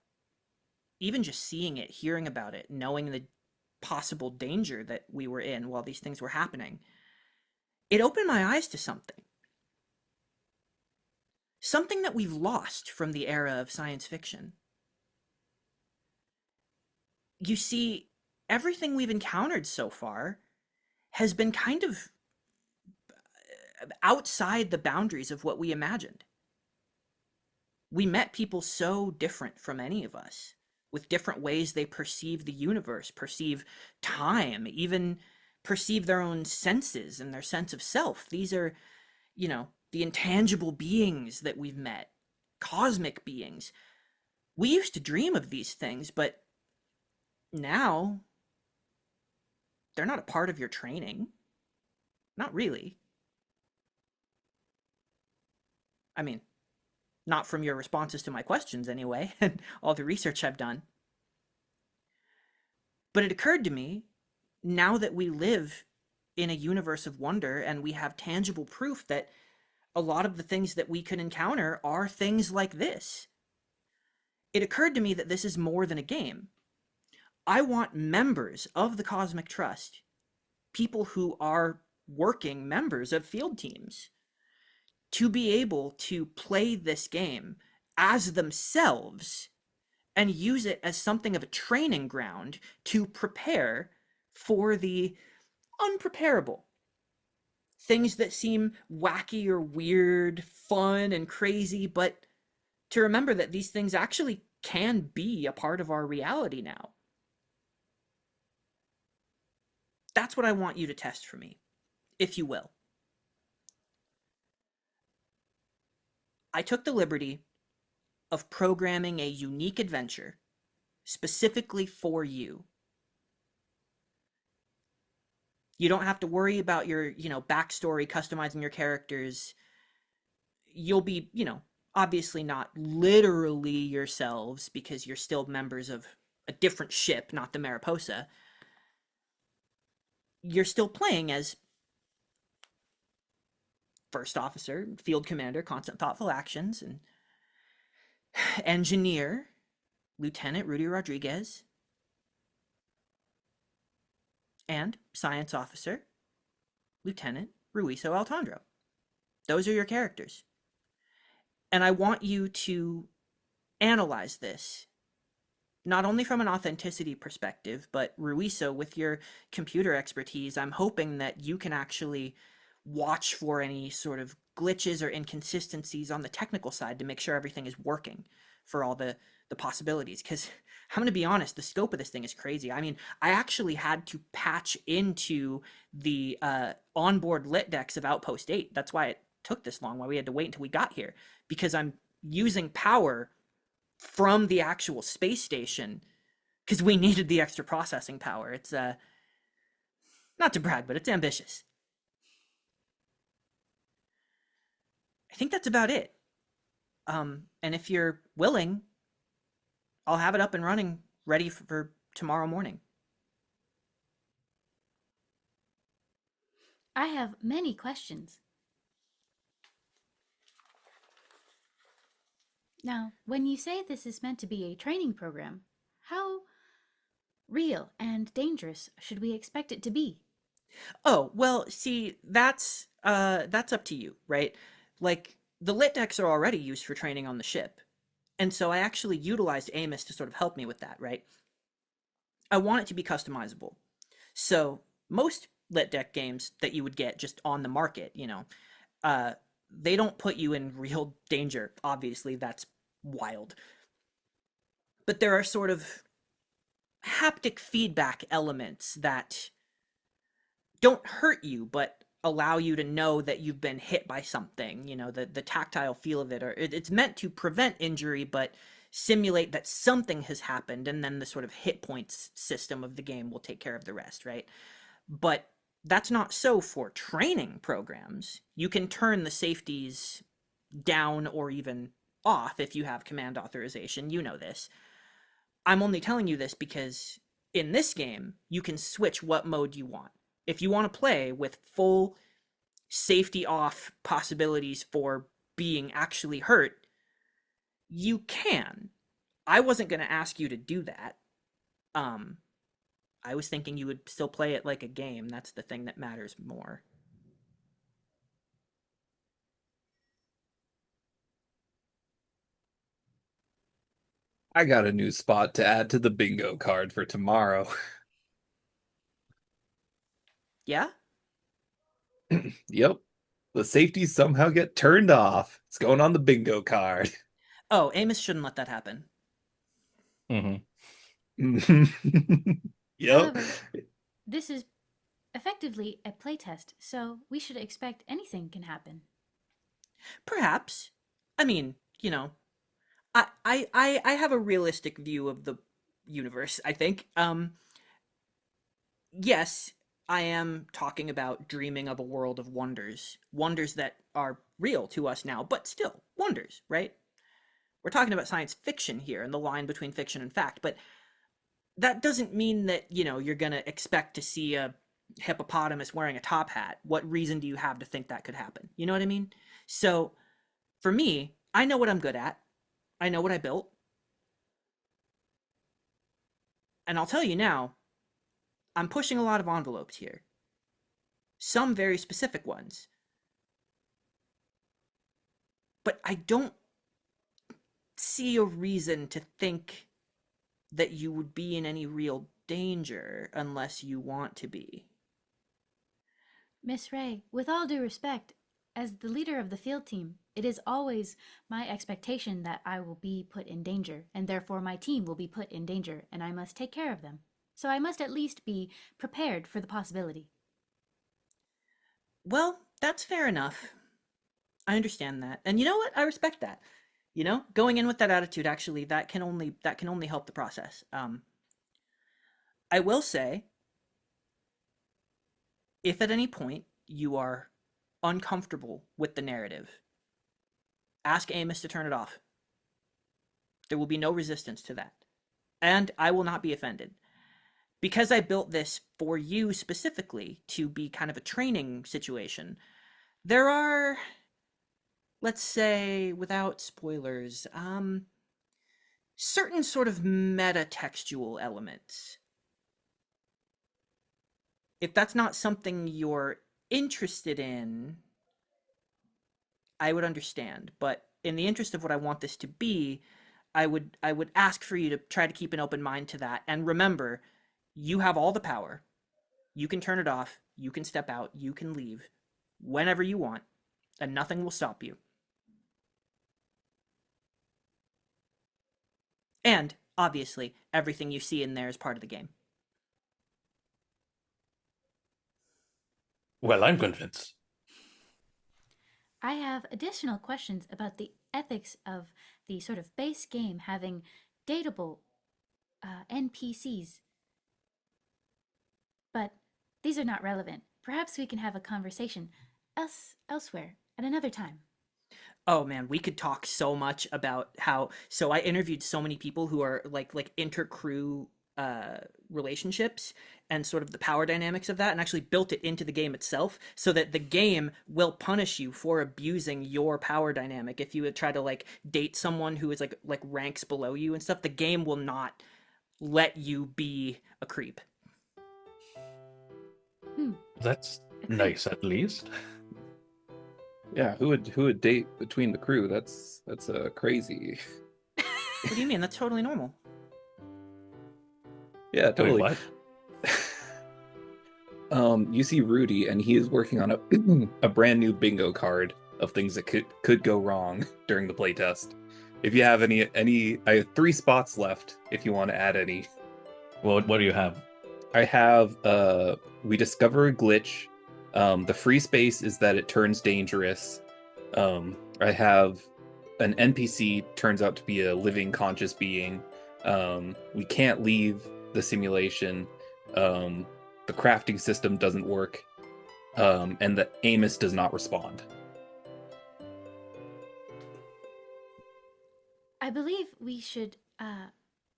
A: even just seeing it, hearing about it, knowing the possible danger that we were in while these things were happening, it opened my eyes to something. Something that we've lost from the era of science fiction. You see, everything we've encountered so far has been kind of outside the boundaries of what we imagined. We met people so different from any of us, with different ways they perceive the universe, perceive time, even perceive their own senses and their sense of self. These are, the intangible beings that we've met, cosmic beings. We used to dream of these things, but now they're not a part of your training. Not really. I mean, Not from your responses to my questions, anyway, and all the research I've done. But it occurred to me, now that we live in a universe of wonder and we have tangible proof that a lot of the things that we could encounter are things like this, it occurred to me that this is more than a game. I want members of the Cosmic Trust, people who are working members of field teams, to be able to play this game as themselves and use it as something of a training ground to prepare for the unpreparable. Things that seem wacky or weird, fun and crazy, but to remember that these things actually can be a part of our reality now. That's what I want you to test for me, if you will. I took the liberty of programming a unique adventure specifically for you. You don't have to worry about your, backstory, customizing your characters. You'll be, obviously not literally yourselves because you're still members of a different ship, not the Mariposa. You're still playing as first officer, field commander, constant thoughtful actions, and engineer, Lieutenant Rudy Rodriguez, and science officer, Lieutenant Ruiso Altandro. Those are your characters. And I want you to analyze this, not only from an authenticity perspective, but Ruiso, with your computer expertise, I'm hoping that you can actually watch for any sort of glitches or inconsistencies on the technical side to make sure everything is working for all the possibilities. Because I'm going to be honest, the scope of this thing is crazy. I mean, I actually had to patch into the onboard lit decks of Outpost 8. That's why it took this long, why we had to wait until we got here, because I'm using power from the actual space station because we needed the extra processing power. It's not to brag, but it's ambitious. I think that's about it. And if you're willing, I'll have it up and running, ready for tomorrow morning.
E: I have many questions. Now, when you say this is meant to be a training program, how real and dangerous should we expect it to be?
A: Oh, well, see, that's up to you, right? Like, the lit decks are already used for training on the ship. And so I actually utilized Amos to sort of help me with that, right? I want it to be customizable. So most lit deck games that you would get just on the market, they don't put you in real danger. Obviously, that's wild. But there are sort of haptic feedback elements that don't hurt you, but allow you to know that you've been hit by something, the tactile feel of it, or it's meant to prevent injury, but simulate that something has happened, and then the sort of hit points system of the game will take care of the rest, right? But that's not so for training programs. You can turn the safeties down or even off if you have command authorization. You know this. I'm only telling you this because in this game, you can switch what mode you want. If you want to play with full safety off possibilities for being actually hurt, you can. I wasn't going to ask you to do that. I was thinking you would still play it like a game. That's the thing that matters more.
D: I got a new spot to add to the bingo card for tomorrow.
A: Yeah?
D: Yep. The safeties somehow get turned off. It's going on the bingo card.
A: Oh, Amos shouldn't let that happen.
C: Mm-hmm.
D: Yep.
E: However, this is effectively a playtest, so we should expect anything can happen.
A: Perhaps. I mean, I have a realistic view of the universe, I think. Yes, I am talking about dreaming of a world of wonders. Wonders that are real to us now, but still, wonders, right? We're talking about science fiction here and the line between fiction and fact, but that doesn't mean that, you're going to expect to see a hippopotamus wearing a top hat. What reason do you have to think that could happen? You know what I mean? So for me, I know what I'm good at. I know what I built. And I'll tell you now, I'm pushing a lot of envelopes here. Some very specific ones. But I don't see a reason to think that you would be in any real danger unless you want to be.
E: Miss Ray, with all due respect, as the leader of the field team, it is always my expectation that I will be put in danger, and therefore my team will be put in danger, and I must take care of them. So I must at least be prepared for the possibility.
A: Well, that's fair enough. I understand that. And you know what? I respect that. Going in with that attitude, actually, that can only help the process. I will say, if at any point you are uncomfortable with the narrative, ask Amos to turn it off. There will be no resistance to that. And I will not be offended. Because I built this for you specifically to be kind of a training situation, there are, let's say, without spoilers, certain sort of meta-textual elements. If that's not something you're interested in, I would understand. But in the interest of what I want this to be, I would ask for you to try to keep an open mind to that. And remember, you have all the power. You can turn it off. You can step out. You can leave whenever you want, and nothing will stop you. And, obviously, everything you see in there is part of the game.
C: Well, I'm convinced.
E: I have additional questions about the ethics of the sort of base game having dateable NPCs. But these are not relevant. Perhaps we can have a conversation elsewhere at another time.
A: Oh man, we could talk so much about how. So I interviewed so many people who are like inter-crew relationships and sort of the power dynamics of that, and actually built it into the game itself so that the game will punish you for abusing your power dynamic. If you would try to like date someone who is like ranks below you and stuff, the game will not let you be a creep.
C: That's nice, at least.
D: Yeah, who would date between the crew? That's crazy.
A: What do you mean? That's totally normal.
D: Yeah, totally.
C: Wait, what?
D: You see Rudy, and he is working on a brand new bingo card of things that could go wrong during the playtest. If you have any, I have 3 spots left. If you want to add any.
C: Well, what do you have?
D: I have we discover a glitch. The free space is that it turns dangerous. I have an NPC turns out to be a living conscious being. We can't leave the simulation. The crafting system doesn't work. And the Amos does not respond.
E: I believe we should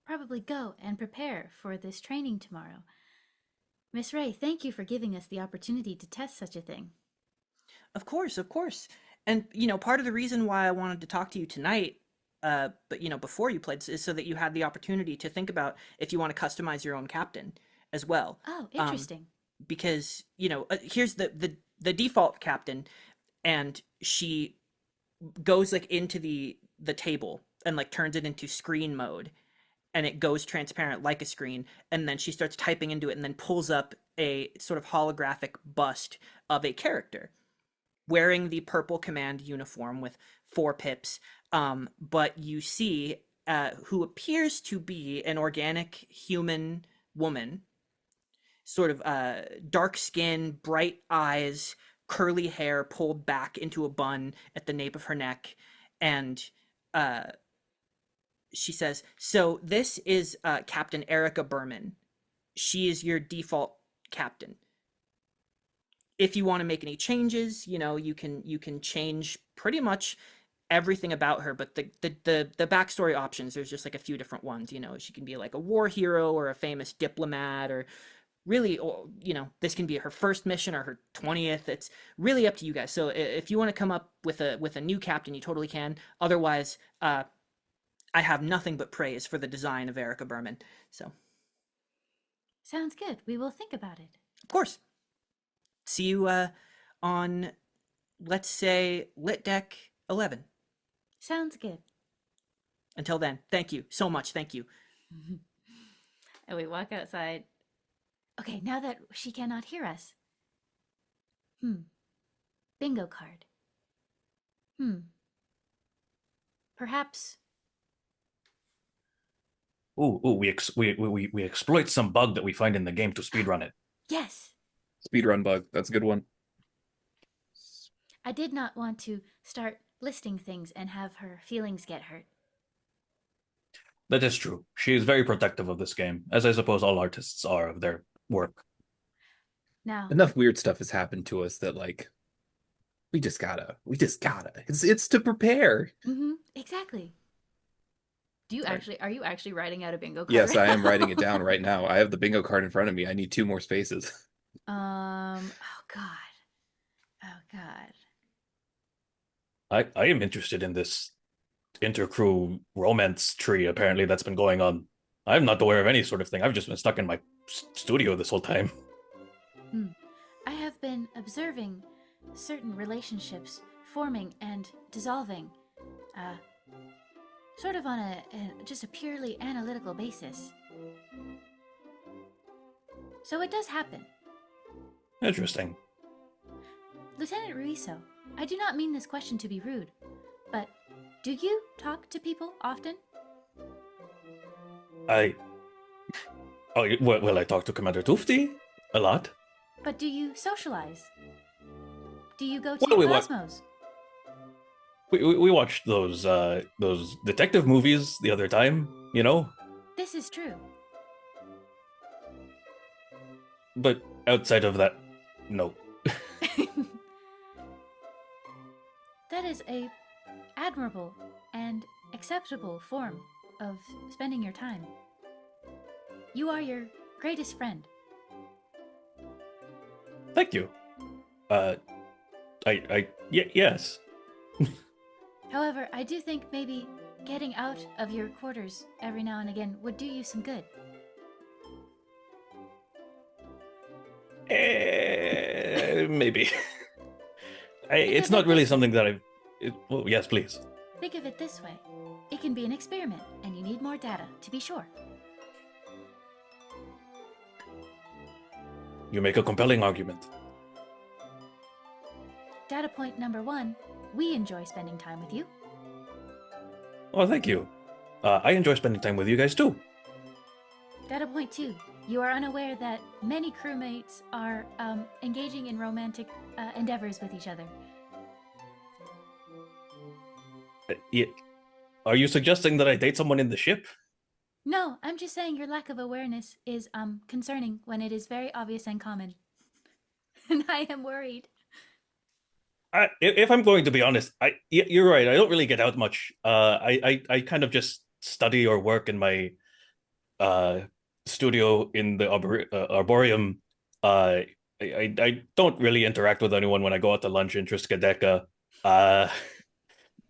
E: probably go and prepare for this training tomorrow. Miss Ray, thank you for giving us the opportunity to test such a thing.
A: Of course, of course. And, part of the reason why I wanted to talk to you tonight, but, before you played, is so that you had the opportunity to think about if you want to customize your own captain as well.
E: Oh, interesting.
A: Because, here's the default captain, and she goes, into the table and, turns it into screen mode. And it goes transparent like a screen, and then she starts typing into it and then pulls up a sort of holographic bust of a character wearing the purple command uniform with 4 pips. But you see who appears to be an organic human woman, sort of dark skin, bright eyes, curly hair pulled back into a bun at the nape of her neck, and she says, so this is Captain Erica Berman. She is your default captain. If you want to make any changes, you can change pretty much everything about her, but the backstory options, there's just like a few different ones. You know, she can be like a war hero or a famous diplomat, or really, you know, this can be her first mission or her 20th. It's really up to you guys. So if you want to come up with a new captain, you totally can. Otherwise, I have nothing but praise for the design of Erica Berman. So,
E: Sounds good. We will think about it.
A: of course, see you on, let's say, Lit Deck 11.
E: Sounds good.
A: Until then, thank you so much. Thank you.
B: And we walk outside.
E: Okay, now that she cannot hear us. Bingo card. Perhaps.
C: Ooh, we exploit some bug that we find in the game to speedrun it.
E: Yes.
D: Speedrun bug. That's a good one.
E: I did not want to start listing things and have her feelings get hurt.
C: That is true. She is very protective of this game, as I suppose all artists are of their work.
E: Now,
D: Enough weird stuff has happened to us that like we just gotta. It's to prepare.
E: exactly.
B: Are you actually writing out a bingo card?
D: Yes,
B: right
D: I am
B: now?
D: writing it down right now. I have the bingo card in front of me. I need 2 more spaces.
E: Oh God. Oh God.
C: I am interested in this intercrew romance tree, apparently, that's been going on. I'm not aware of any sort of thing. I've just been stuck in my studio this whole time.
E: I have been observing certain relationships forming and dissolving, sort of on just a purely analytical basis. So it does happen.
C: Interesting.
E: Lieutenant Ruiso, I do not mean this question to be rude, but do you talk to people often?
C: I talk to Commander Tufti a lot.
E: But do you socialize? Do you go to
C: Well,
E: Cosmos?
C: We watched those detective movies the other time, you know?
E: This is true.
C: But outside of that, no.
E: That is a admirable and acceptable form of spending your time. You are your greatest friend.
C: Thank you. Yes.
E: However, I do think maybe getting out of your quarters every now and again would do you some good.
C: Maybe. It's not really something that I've... well, yes, please.
E: Think of it this way. It can be an experiment, and you need more data, to be sure.
C: You make a compelling argument.
E: Data point number 1, we enjoy spending time with you.
C: Oh, thank you. I enjoy spending time with you guys too.
E: Data point 2, you are unaware that many crewmates are engaging in romantic endeavors with each other.
C: Are you suggesting that I date someone in the ship?
E: No, I'm just saying your lack of awareness is concerning when it is very obvious and common. And I am worried.
C: If I'm going to be honest, you're right. I don't really get out much. I kind of just study or work in my studio in the arboreum. I don't really interact with anyone when I go out to lunch in Triskaideka.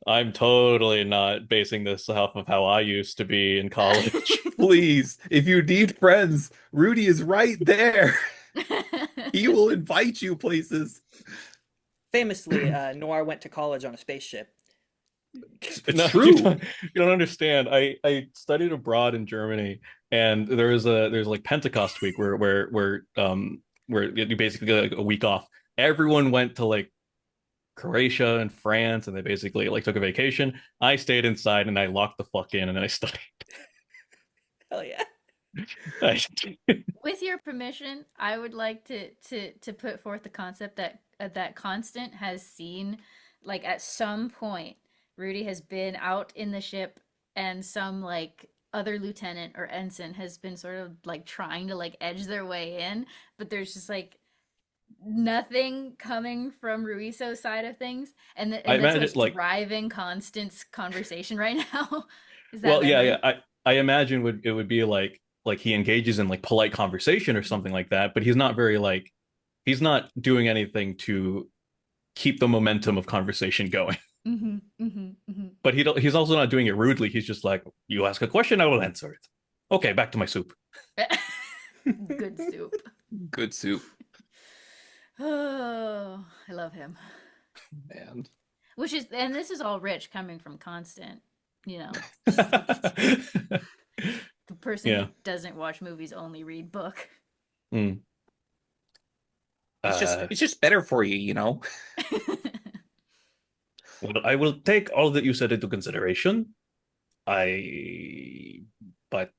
C: I'm totally not basing this off of how I used to be in college.
D: Please, if you need friends, Rudy is right there. He will invite you places.
A: Famously, Noir went to college on a spaceship.
D: It's true.
C: You don't understand. I studied abroad in Germany, and there's like Pentecost week where you basically get like a week off. Everyone went to like Croatia and France, and they basically like took a vacation. I stayed inside and I locked the fuck in, and then I studied.
A: Hell yeah.
B: With your permission, I would like to put forth the concept that that Constant has seen, like at some point, Rudy has been out in the ship, and some like other lieutenant or ensign has been sort of like trying to like edge their way in, but there's just like nothing coming from Ruiso's side of things, and
C: I
B: that's
C: imagine
B: what's driving Constance's conversation right now. Is that
C: well, yeah,
B: memory?
C: yeah. I imagine it would be like he engages in like polite conversation or something like that, but he's not very like he's not doing anything to keep the momentum of conversation going.
B: Mm-hmm, mm-hmm, mm-hmm.
C: But he's also not doing it rudely. He's just like, you ask a question, I will answer it. Okay, back to my soup.
B: Good soup.
D: Good soup,
B: Oh, I love him.
D: man.
B: And this is all rich coming from Constant, you know, the person
C: Yeah.
B: who doesn't watch movies, only read book.
C: Mm.
D: It's just better for you, you know.
C: Well, I will take all that you said into consideration. I, but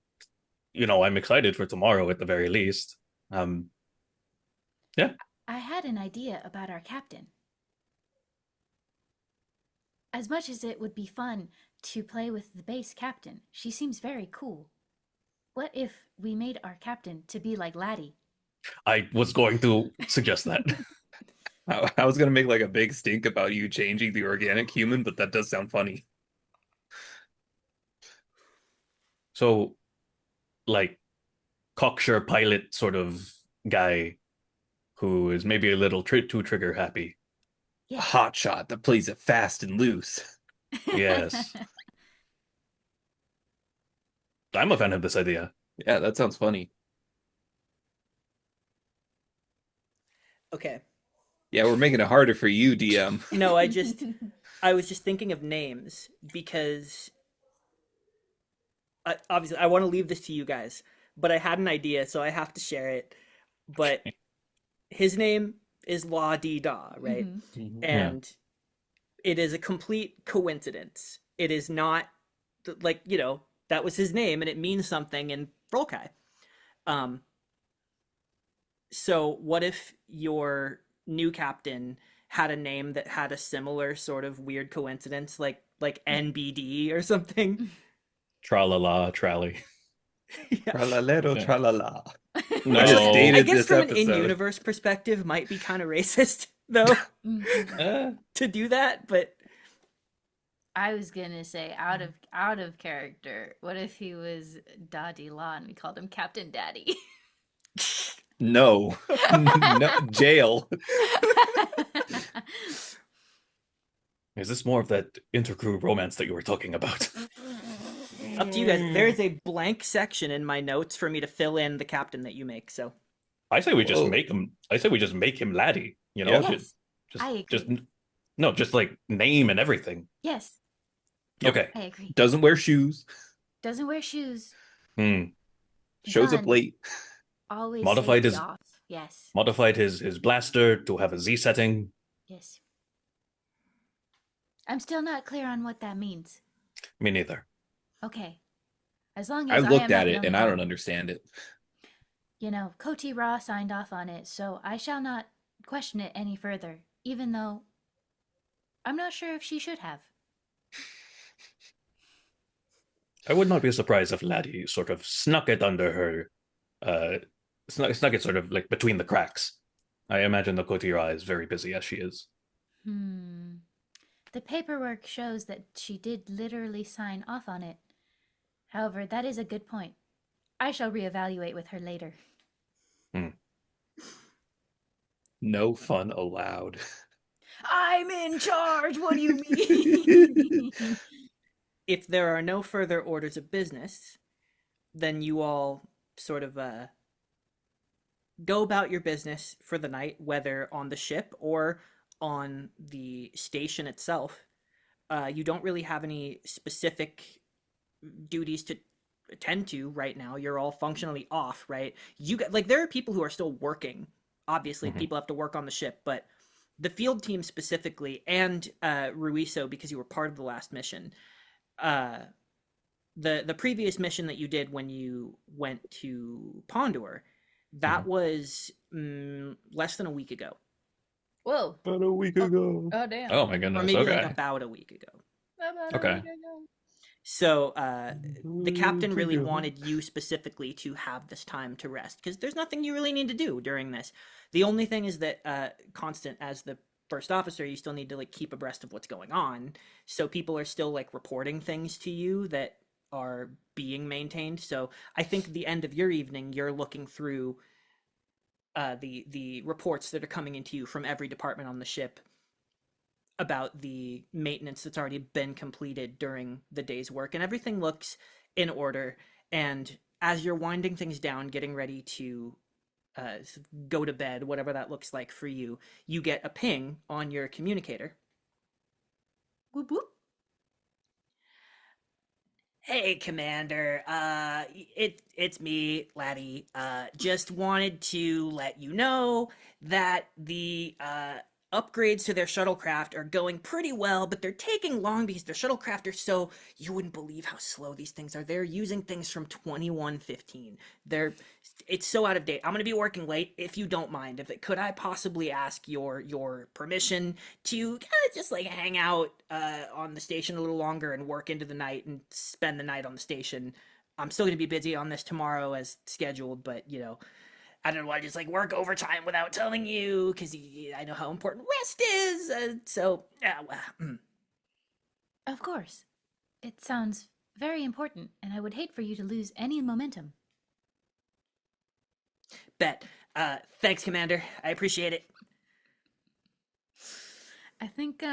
C: I'm excited for tomorrow at the very least. Yeah.
E: I had an idea about our captain. As much as it would be fun to play with the base captain, she seems very cool. What if we made our captain to be like Laddie?
C: I was going to suggest that.
D: I was gonna make like a big stink about you changing the organic human, but that does sound funny.
C: So, like, cocksure pilot sort of guy who is maybe a little too trigger happy.
D: A hot shot that plays it fast and loose.
C: Yes. I'm a fan of this idea.
D: Yeah, that sounds funny.
A: Okay.
D: Yeah, we're making it harder for you, DM.
A: No, I was just thinking of names because obviously I want to leave this to you guys, but I had an idea, so I have to share it. But his name is La Di Da, right?
B: Mhm.
A: And it is a complete coincidence. It is not like, that was his name and it means something in Volkai. So what if your new captain had a name that had a similar sort of weird coincidence, like NBD or something?
C: Tra la la, trally.
A: Yeah.
D: Tralalero,
C: Yeah.
D: tralala.
C: No.
D: I just
A: I
D: dated
A: guess
D: this
A: from
D: episode.
A: an in-universe perspective might be kind of racist though to do that, but
B: I was gonna say out of character. What if he was Daddy La and we called him Captain Daddy?
D: No. No, jail.
C: Is this more of that intercrew romance that you were talking about?
A: up to you guys. There is a blank section in my notes for me to fill in the captain that you make. So
C: I say we just
D: Whoa.
C: make him. I say we just make him Laddie.
D: Yeah.
B: Yes,
C: just,
B: I agree.
C: just like name and everything.
B: Yes,
D: Yep.
C: Okay.
B: I agree.
D: Doesn't wear shoes.
B: Doesn't wear shoes.
D: Shows up
B: Gun.
D: late.
B: Always
C: Modified
B: safety
C: his-
B: off. Yes.
C: Modified his blaster to have a Z setting.
B: Yes. I'm still not clear on what that means.
C: Me neither.
B: Okay. As long
D: I
B: as
D: looked
B: am not
D: at
B: the
D: it
B: only
D: and I don't
B: one.
D: understand it.
B: You know, Koti Ra signed off on it, so I shall not question it any further, even though I'm not sure if she should have.
C: I would not be surprised if Laddie sort of snuck it under her, snuck it sort of like between the cracks. I imagine the Kotira is very busy as she is.
E: The paperwork shows that she did literally sign off on it. However, that is a good point. I shall reevaluate with her later.
D: No fun allowed.
B: I'm in charge. What do you mean?
A: if there are no further orders of business, then you all sort of go about your business for the night, whether on the ship or on the station itself. You don't really have any specific duties to attend to right now. You're all functionally off, right? There are people who are still working. Obviously, people have to work on the ship, but the field team specifically, and Ruiso, because you were part of the last mission, the previous mission that you did when you went to Pondour, that was less than a week ago.
B: Whoa.
D: About a week ago.
B: Oh, damn.
C: Oh my goodness.
A: Or maybe
C: Okay.
A: like about a week ago.
B: About
C: Okay.
B: a week ago.
A: So the captain really wanted you specifically to have this time to rest, because there's nothing you really need to do during this. The only thing is that Constant, as the first officer, you still need to like keep abreast of what's going on. So people are still like reporting things to you that are being maintained. So I think the end of your evening, you're looking through the reports that are coming into you from every department on the ship about the maintenance that's already been completed during the day's work, and everything looks in order. And as you're winding things down, getting ready to go to bed, whatever that looks like for you, you get a ping on your communicator.
E: Whoop whoop.
A: Hey, Commander. It's me, Laddie. Just wanted to let you know that the upgrades to their shuttlecraft are going pretty well, but they're taking long because their shuttlecraft are so, you wouldn't believe how slow these things are. They're using things from 2115. It's so out of date. I'm gonna be working late. If you don't mind, could I possibly ask your permission to kind of just like hang out on the station a little longer and work into the night and spend the night on the station? I'm still gonna be busy on this tomorrow as scheduled, but I don't want to just like work overtime without telling you, because I know how important rest is.
E: Of course. It sounds very important, and I would hate for you to lose any momentum.
A: Bet. Thanks, Commander. I appreciate it.
B: I think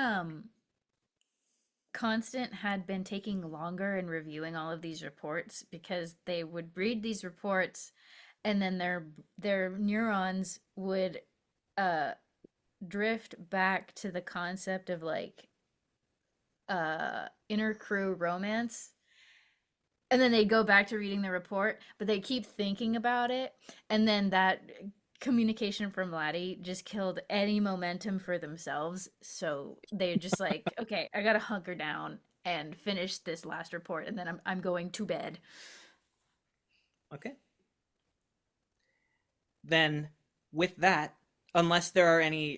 B: Constant had been taking longer in reviewing all of these reports because they would read these reports and then their neurons would drift back to the concept of like inner crew romance, and then they go back to reading the report, but they keep thinking about it, and then that communication from Laddie just killed any momentum for themselves. So they're just like, okay, I gotta hunker down and finish this last report, and then I'm going to bed.
A: Okay. Then, with that, unless there are any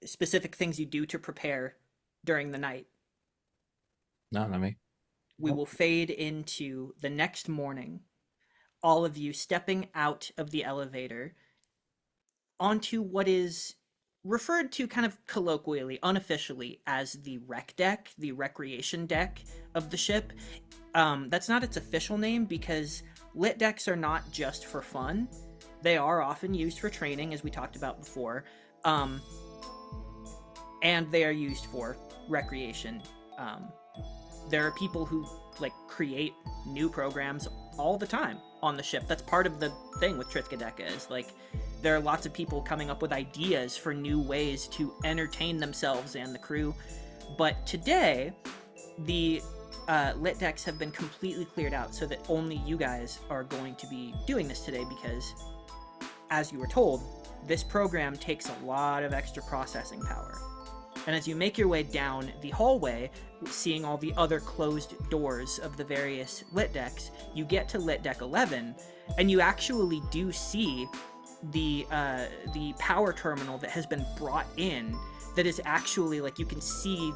A: specific things you do to prepare during the night,
C: No, not me.
A: we will fade into the next morning. All of you stepping out of the elevator onto what is referred to kind of colloquially, unofficially, as the rec deck, the recreation deck of the ship. That's not its official name because lit decks are not just for fun. They are often used for training, as we talked about before, and they are used for recreation. There are people who like create new programs all the time on the ship. That's part of the thing with Triskaideka is like there are lots of people coming up with ideas for new ways to entertain themselves and the crew. But today, the lit decks have been completely cleared out so that only you guys are going to be doing this today because, as you were told, this program takes a lot of extra processing power. And as you make your way down the hallway, seeing all the other closed doors of the various lit decks, you get to lit deck 11, and you actually do see the power terminal that has been brought in. That is actually like you can see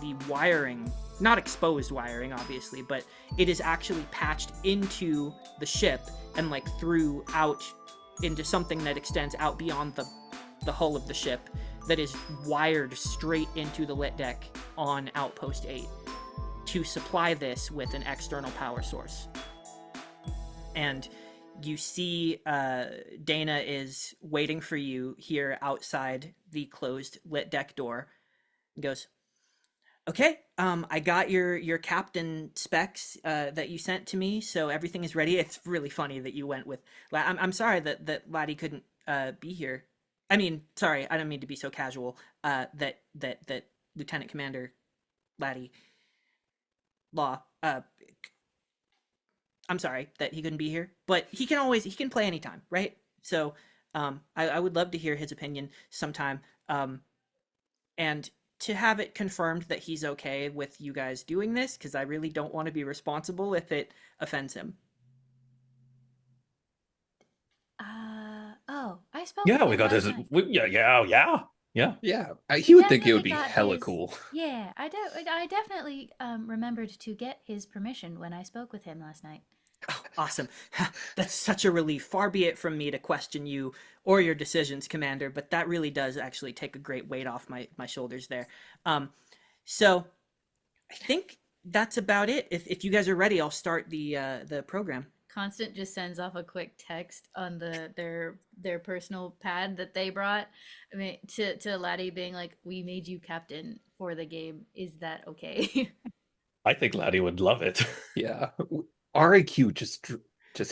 A: the wiring, not exposed wiring, obviously, but it is actually patched into the ship and like through out into something that extends out beyond the hull of the ship, that is wired straight into the lit deck on Outpost 8 to supply this with an external power source. And you see Dana is waiting for you here outside the closed lit deck door. He goes, okay, I got your captain specs that you sent to me, so everything is ready. It's really funny that you went with... I'm sorry that Laddie couldn't be here. I mean, sorry, I don't mean to be so casual. That Lieutenant Commander Laddie Law, I'm sorry that he couldn't be here, but he can play anytime, right? So I would love to hear his opinion sometime. And to have it confirmed that he's okay with you guys doing this, because I really don't want to be responsible if it offends him.
E: Oh, I spoke.
C: Yeah,
E: with
C: we
E: him
C: got
E: last
C: this.
E: night.
C: Yeah. Yeah.
D: Yeah, he would think it would
E: Definitely
D: be
E: got
D: hella
E: his-
D: cool.
E: Yeah, I definitely remembered to get his permission when I spoke with him last night.
A: Oh, awesome. That's such a relief. Far be it from me to question you or your decisions, Commander, but that really does actually take a great weight off my shoulders there. So I think that's about it. If you guys are ready, I'll start the program.
B: Constant just sends off a quick text on their personal pad that they brought. I mean, to Laddie being like, "We made you captain for the game. Is that okay?"
C: I think Laddie would love it.
D: Yeah, RIQ just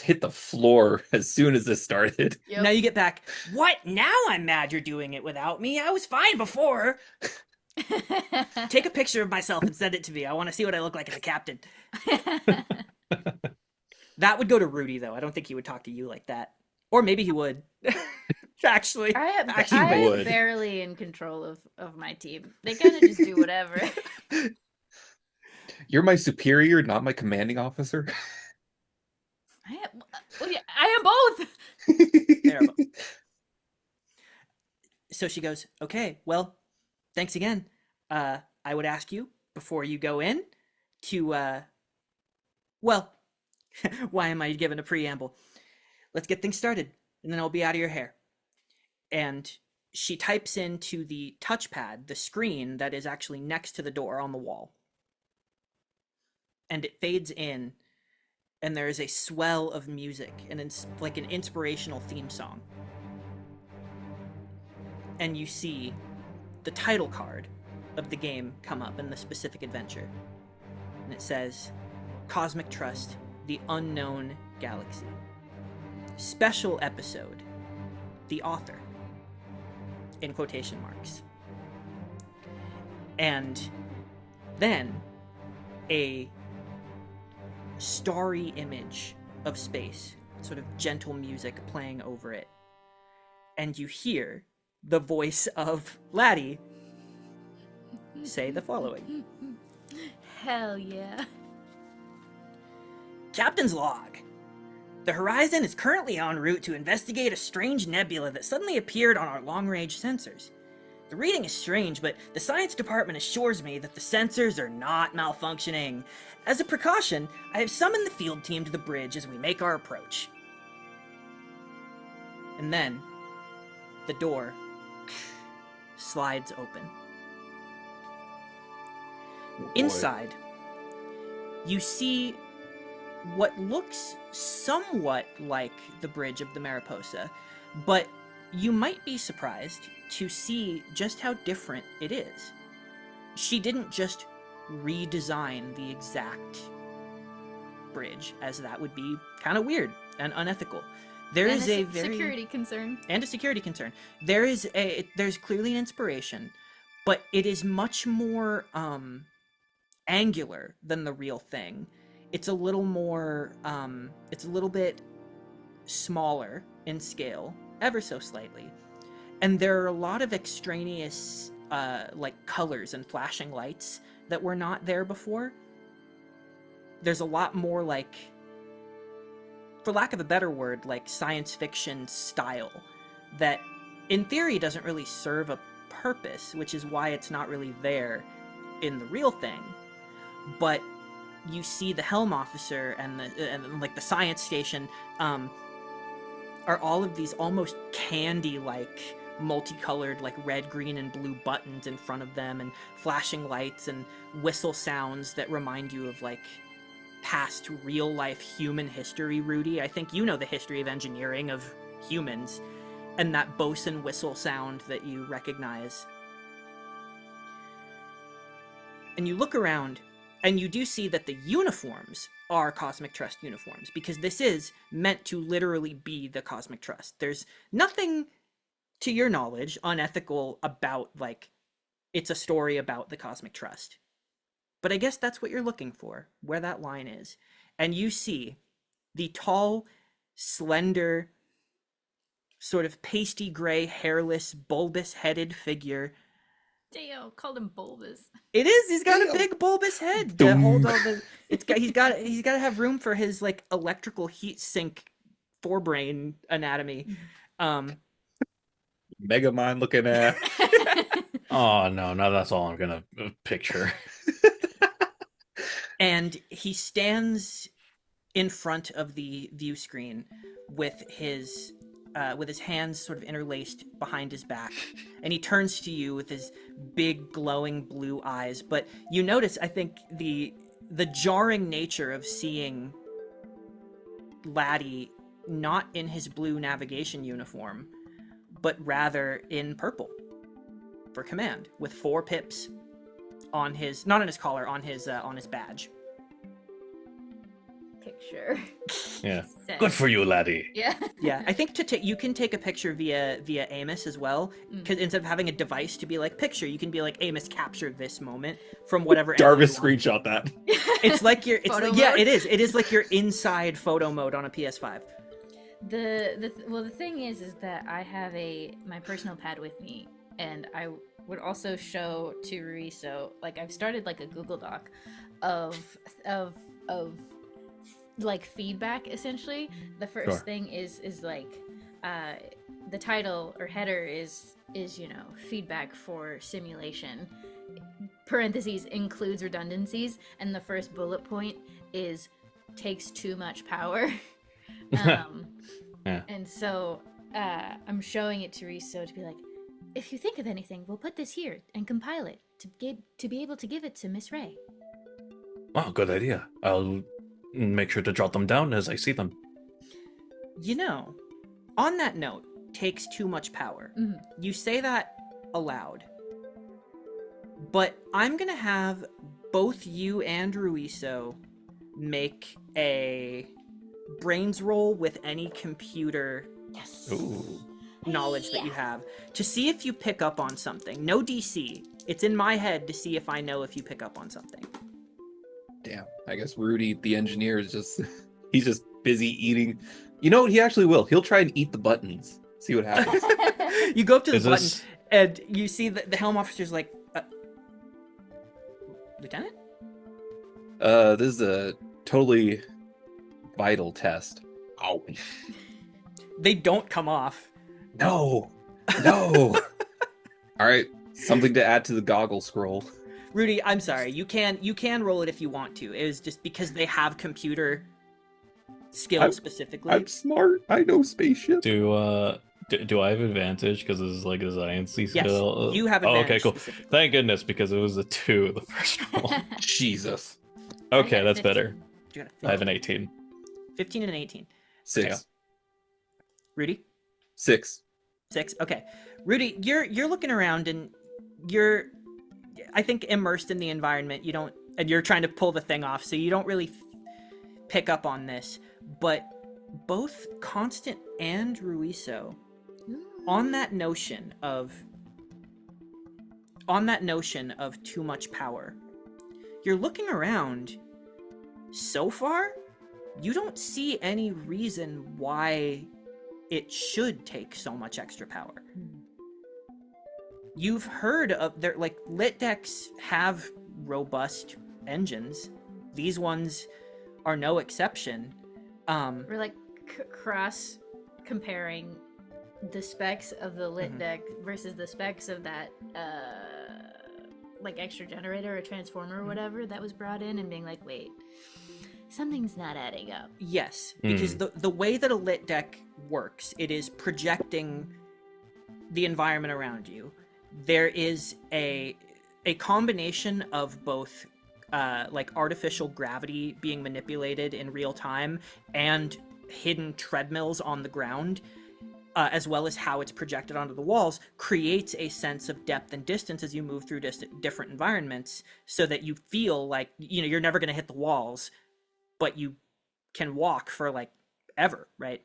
D: hit the floor as soon as this started.
B: Yep.
A: Now you get back. What? Now I'm mad you're doing it without me. I was fine before. Take a picture of myself and send it to me. I want to see what I look like as a captain. That would go to Rudy, though. I don't think he would talk to you like that. Or maybe he would. Actually,
B: I
A: actually
B: am
D: would.
B: barely in control of my team. They kind of just do whatever.
D: You're my superior, not my commanding officer.
B: I am both.
A: They are both. So she goes, okay, well, thanks again. I would ask you, before you go in, to, well, why am I giving a preamble? Let's get things started, and then I'll be out of your hair. And she types into the touchpad, the screen that is actually next to the door on the wall. And it fades in, and there is a swell of music, and it's like an inspirational theme song. And you see the title card of the game come up in the specific adventure. And it says, Cosmic Trust, The Unknown Galaxy. Special episode, The Author, in quotation marks. And then a starry image of space, sort of gentle music playing over it. And you hear the voice of Laddie say the following.
B: Hell yeah.
A: Captain's log. The Horizon is currently en route to investigate a strange nebula that suddenly appeared on our long-range sensors. The reading is strange, but the science department assures me that the sensors are not malfunctioning. As a precaution, I have summoned the field team to the bridge as we make our approach. And then, the door slides open.
D: Oh,
A: Inside, you see what looks somewhat like the bridge of the Mariposa, but you might be surprised to see just how different it is. She didn't just redesign the exact bridge, as that would be kind of weird and unethical. There is a very
B: security concern.
A: and a security concern. There's clearly an inspiration, but it is much more angular than the real thing. It's a little more it's a little bit smaller in scale, ever so slightly. And there are a lot of extraneous like colors and flashing lights that were not there before. There's a lot more, like, for lack of a better word, like science fiction style that in theory doesn't really serve a purpose, which is why it's not really there in the real thing. But you see the helm officer and the science station are all of these almost candy-like multicolored, like red, green, and blue buttons in front of them, and flashing lights and whistle sounds that remind you of, like, past real-life human history, Rudy. I think you know the history of engineering of humans, and that bosun whistle sound that you recognize. And you look around, and you do see that the uniforms are Cosmic Trust uniforms, because this is meant to literally be the Cosmic Trust. There's nothing, to your knowledge, unethical about, like, it's a story about the Cosmic Trust. But I guess that's what you're looking for, where that line is. And you see the tall, slender, sort of pasty gray, hairless, bulbous-headed figure.
B: Damn, called him bulbous.
A: It is. He's got a
D: Damn.
A: big bulbous head to hold all the. He's got to have room for his, like, electrical heat sink forebrain anatomy.
D: Megamind looking at.
C: Oh no, now that's all I'm gonna picture.
A: And he stands in front of the view screen with his hands sort of interlaced behind his back, and he turns to you with his big glowing blue eyes. But you notice, I think, the jarring nature of seeing Laddie not in his blue navigation uniform, but rather in purple for command, with 4 pips on his, not on his collar, on his badge.
B: Picture.
C: Yeah.
B: Send.
C: Good for you, laddie.
B: Yeah.
A: Yeah, I think you can take a picture via Amos as well, because instead of having a device to be like picture, you can be like, Amos, capture this moment from whatever angle
C: Jarvis
A: you want.
C: screenshot that.
A: It's like your, it's
B: Photo
A: like, yeah,
B: mode?
A: it is like your inside photo mode on a PS5.
B: The thing is that I have my personal pad with me, and I would also show to Ruiso, like, I've started like a Google Doc of like feedback, essentially. The first
C: Sure.
B: thing is like the title or header is feedback for simulation, parentheses includes redundancies, and the first bullet point is takes too much power.
C: Yeah.
B: And so I'm showing it to Ruiso to be like, if you think of anything, we'll put this here and compile it to be able to give it to Miss Ray.
C: Wow, good idea. I'll make sure to jot them down as I see them.
A: You know, on that note, takes too much power.
B: Mhm.
A: You say that aloud, but I'm gonna have both you and Ruiso make a brains roll with any computer
B: Yes.
C: Ooh.
A: knowledge that you have to see if you pick up on something. No DC. It's in my head to see if I know if you pick up on something.
D: Damn. I guess Rudy, the engineer, is just he's just busy eating. You know what? He actually will. He'll try and eat the buttons. See what happens.
A: You go up to the
C: Is
A: button
C: this
A: and you see that the helm officer's like, Lieutenant?
D: This is a totally vital test. Ow.
A: They don't come off.
D: No. No. All right. Something to add to the goggle scroll.
A: Rudy, I'm sorry. You can roll it if you want to. It was just because they have computer skills specifically.
D: I'm smart. I know spaceship.
C: do I have advantage because this is like a sciencey
A: Yes,
C: skill?
A: you have
C: Oh, okay,
A: advantage
C: cool.
A: specifically.
C: Thank goodness, because it was a 2 the first roll.
D: Jesus.
C: Okay,
B: got a
C: that's
B: 15.
C: better.
A: You got a
C: I have an 18.
A: 15 and an 18.
D: 6.
A: Rudy?
D: 6.
A: 6. Okay. Rudy, you're looking around and you're, I think, immersed in the environment. You don't, and you're trying to pull the thing off, so you don't really pick up on this. But both Constant and Ruiso, on that notion of too much power, you're looking around. So far, you don't see any reason why it should take so much extra power. You've heard of their, like, lit decks have robust engines. These ones are no exception.
B: We're like cross comparing the specs of the lit deck versus the specs of that like extra generator or transformer or whatever that was brought in, and being like, wait, something's not adding up.
A: Yes, because the way that a lit deck works, it is projecting the environment around you. There is a combination of both like artificial gravity being manipulated in real time and hidden treadmills on the ground, as well as how it's projected onto the walls, creates a sense of depth and distance as you move through different environments, so that you feel like, you know, you're never going to hit the walls, but you can walk for like ever, right?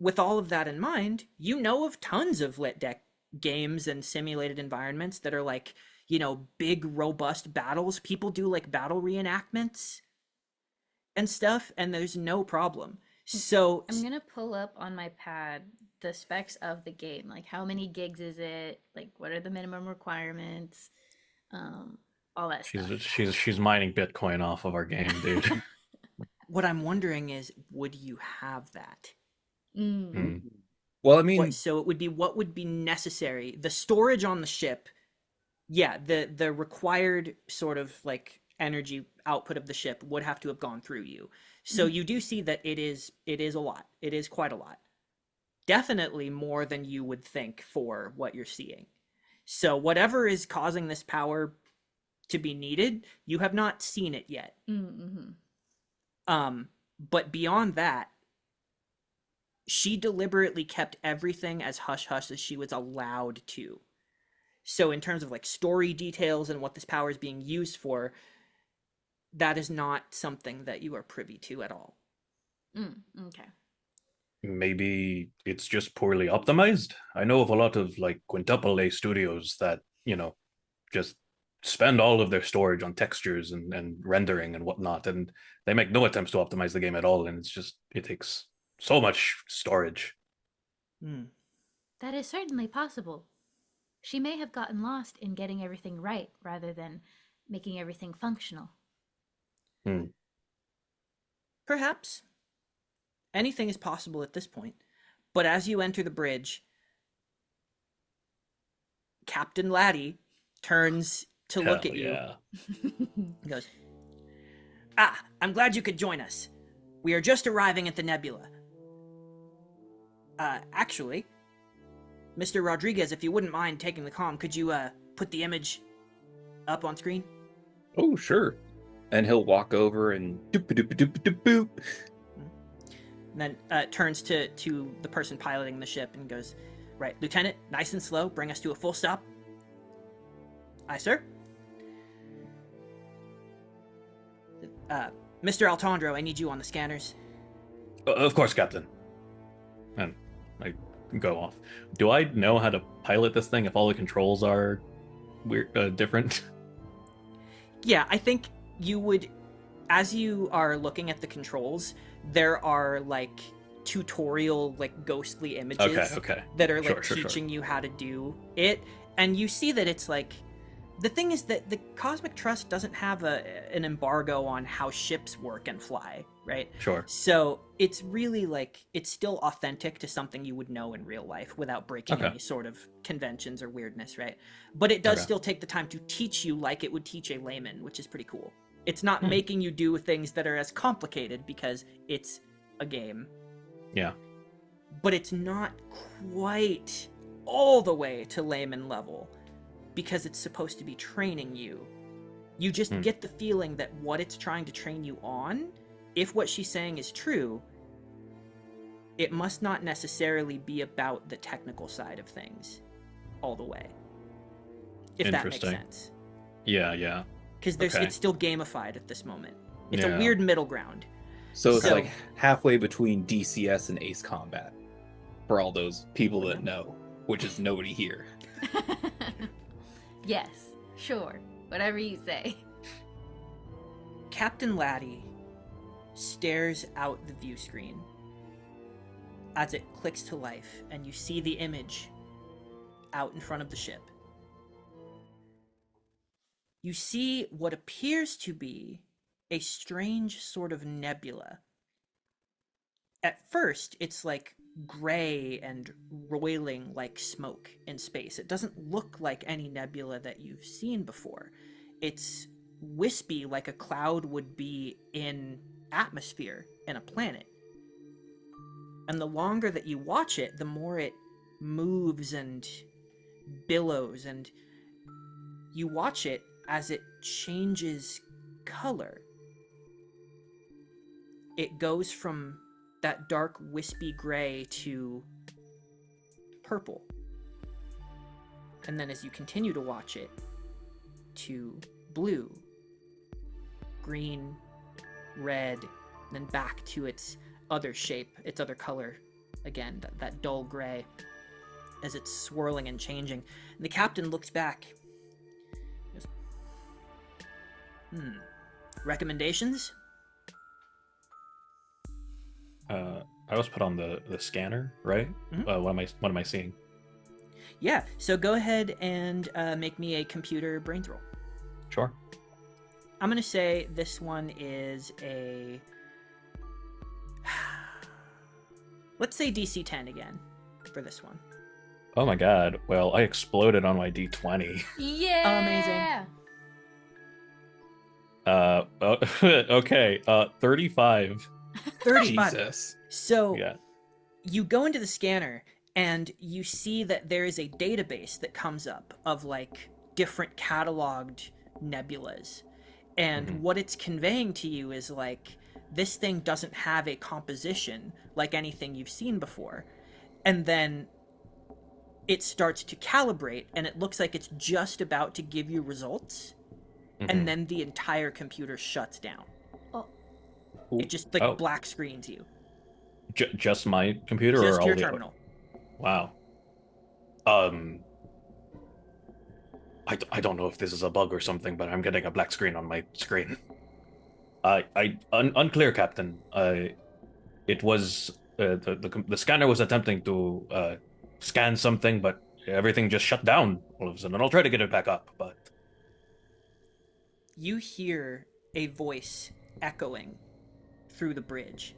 A: With all of that in mind, you know of tons of lit deck games and simulated environments that are like, you know, big robust battles. People do like battle reenactments and stuff, and there's no problem. So
B: I'm gonna pull up on my pad the specs of the game, like how many gigs is it, like what are the minimum requirements, all that stuff.
C: She's mining Bitcoin off of our game, dude.
A: what I'm wondering is, would you have that?
B: Mm.
D: Well, I mean,
A: So it would be what would be necessary. The storage on the ship, yeah, the required sort of like energy output of the ship would have to have gone through you. So you do see that it is a lot. It is quite a lot. Definitely more than you would think for what you're seeing. So whatever is causing this power to be needed, you have not seen it yet.
B: Mm-hmm.
A: But beyond that, she deliberately kept everything as hush hush as she was allowed to. So in terms of like story details and what this power is being used for, that is not something that you are privy to at all.
B: Okay.
C: Maybe it's just poorly optimized. I know of a lot of like quintuple A studios that, just spend all of their storage on textures and rendering and whatnot, and they make no attempts to optimize the game at all, and it takes so much storage.
E: That is certainly possible. She may have gotten lost in getting everything right rather than making everything functional.
A: Perhaps. Anything is possible at this point. But as you enter the bridge, Captain Laddie turns to look at you.
C: Yeah.
A: He goes, I'm glad you could join us. We are just arriving at the nebula. Actually, Mr. Rodriguez, if you wouldn't mind taking the comm, could you, put the image up on screen?
D: oh, sure. And he'll walk over and doop-a-doop-a-doop-a-doop.
A: And then turns to the person piloting the ship and goes, right, Lieutenant, nice and slow, bring us to a full stop. Aye, sir. Mr. Altandro, I need you on the scanners.
C: Of course, Captain. And I go off. Do I know how to pilot this thing if all the controls are weird, different?
A: Yeah, I think you would, as you are looking at the controls, there are like tutorial, like ghostly images
C: Okay.
A: that are like
C: Sure.
A: teaching you how to do it. And you see that it's like, the thing is that the Cosmic Trust doesn't have an embargo on how ships work and fly, right?
C: Sure.
A: So it's really like, it's still authentic to something you would know in real life without breaking any sort of conventions or weirdness, right? But it does still take the time to teach you like it would teach a layman, which is pretty cool. It's not making you do things that are as complicated because it's a game.
C: Yeah.
A: But it's not quite all the way to layman level because it's supposed to be training you. You just get the feeling that what it's trying to train you on, if what she's saying is true, it must not necessarily be about the technical side of things all the way. If that makes sense.
C: Yeah.
A: Because it's still gamified at this moment. It's
C: Yeah.
A: a weird middle ground.
D: So it's like halfway between DCS and Ace Combat. For all those people that know, which is nobody here.
B: Yes, sure. Whatever you say.
A: Captain Laddie stares out the view screen as it clicks to life, and you see the image out in front of the ship. You see what appears to be a strange sort of nebula. At first, it's like gray and roiling like smoke in space. It doesn't look like any nebula that you've seen before. It's wispy like a cloud would be in atmosphere in a planet. And the longer that you watch it, the more it moves and billows, and you watch it as it changes color. It goes from that dark wispy gray to purple. And then as you continue to watch it, to blue, green, red, then back to its other shape, its other color again, that dull gray, as it's swirling and changing. And the captain looks back. He goes, recommendations?
C: I was put on the scanner, right? What am I seeing?
A: Yeah, so go ahead and make me a computer brains roll.
C: Sure.
A: I'm gonna say this one is let's say DC 10 again for this one.
C: Oh my god. Well, I exploded on my D20.
B: Yeah.
C: Okay. 35.
A: 35.
D: Jesus.
A: So
C: Yeah.
A: you go into the scanner and you see that there is a database that comes up of like different cataloged nebulas. And what it's conveying to you is like, this thing doesn't have a composition like anything you've seen before. And then it starts to calibrate and it looks like it's just about to give you results. And then the entire computer shuts down.
E: Oh,
A: It just like
C: Oh.
A: black screens you.
C: Just my computer
A: Just
C: or all
A: your
C: the
A: terminal.
C: Wow. I don't know if this is a bug or something, but I'm getting a black screen on my screen. Unclear, Captain. It was the scanner was attempting to scan something, but everything just shut down all of a sudden. I'll try to get it back up, but
A: You hear a voice echoing through the bridge.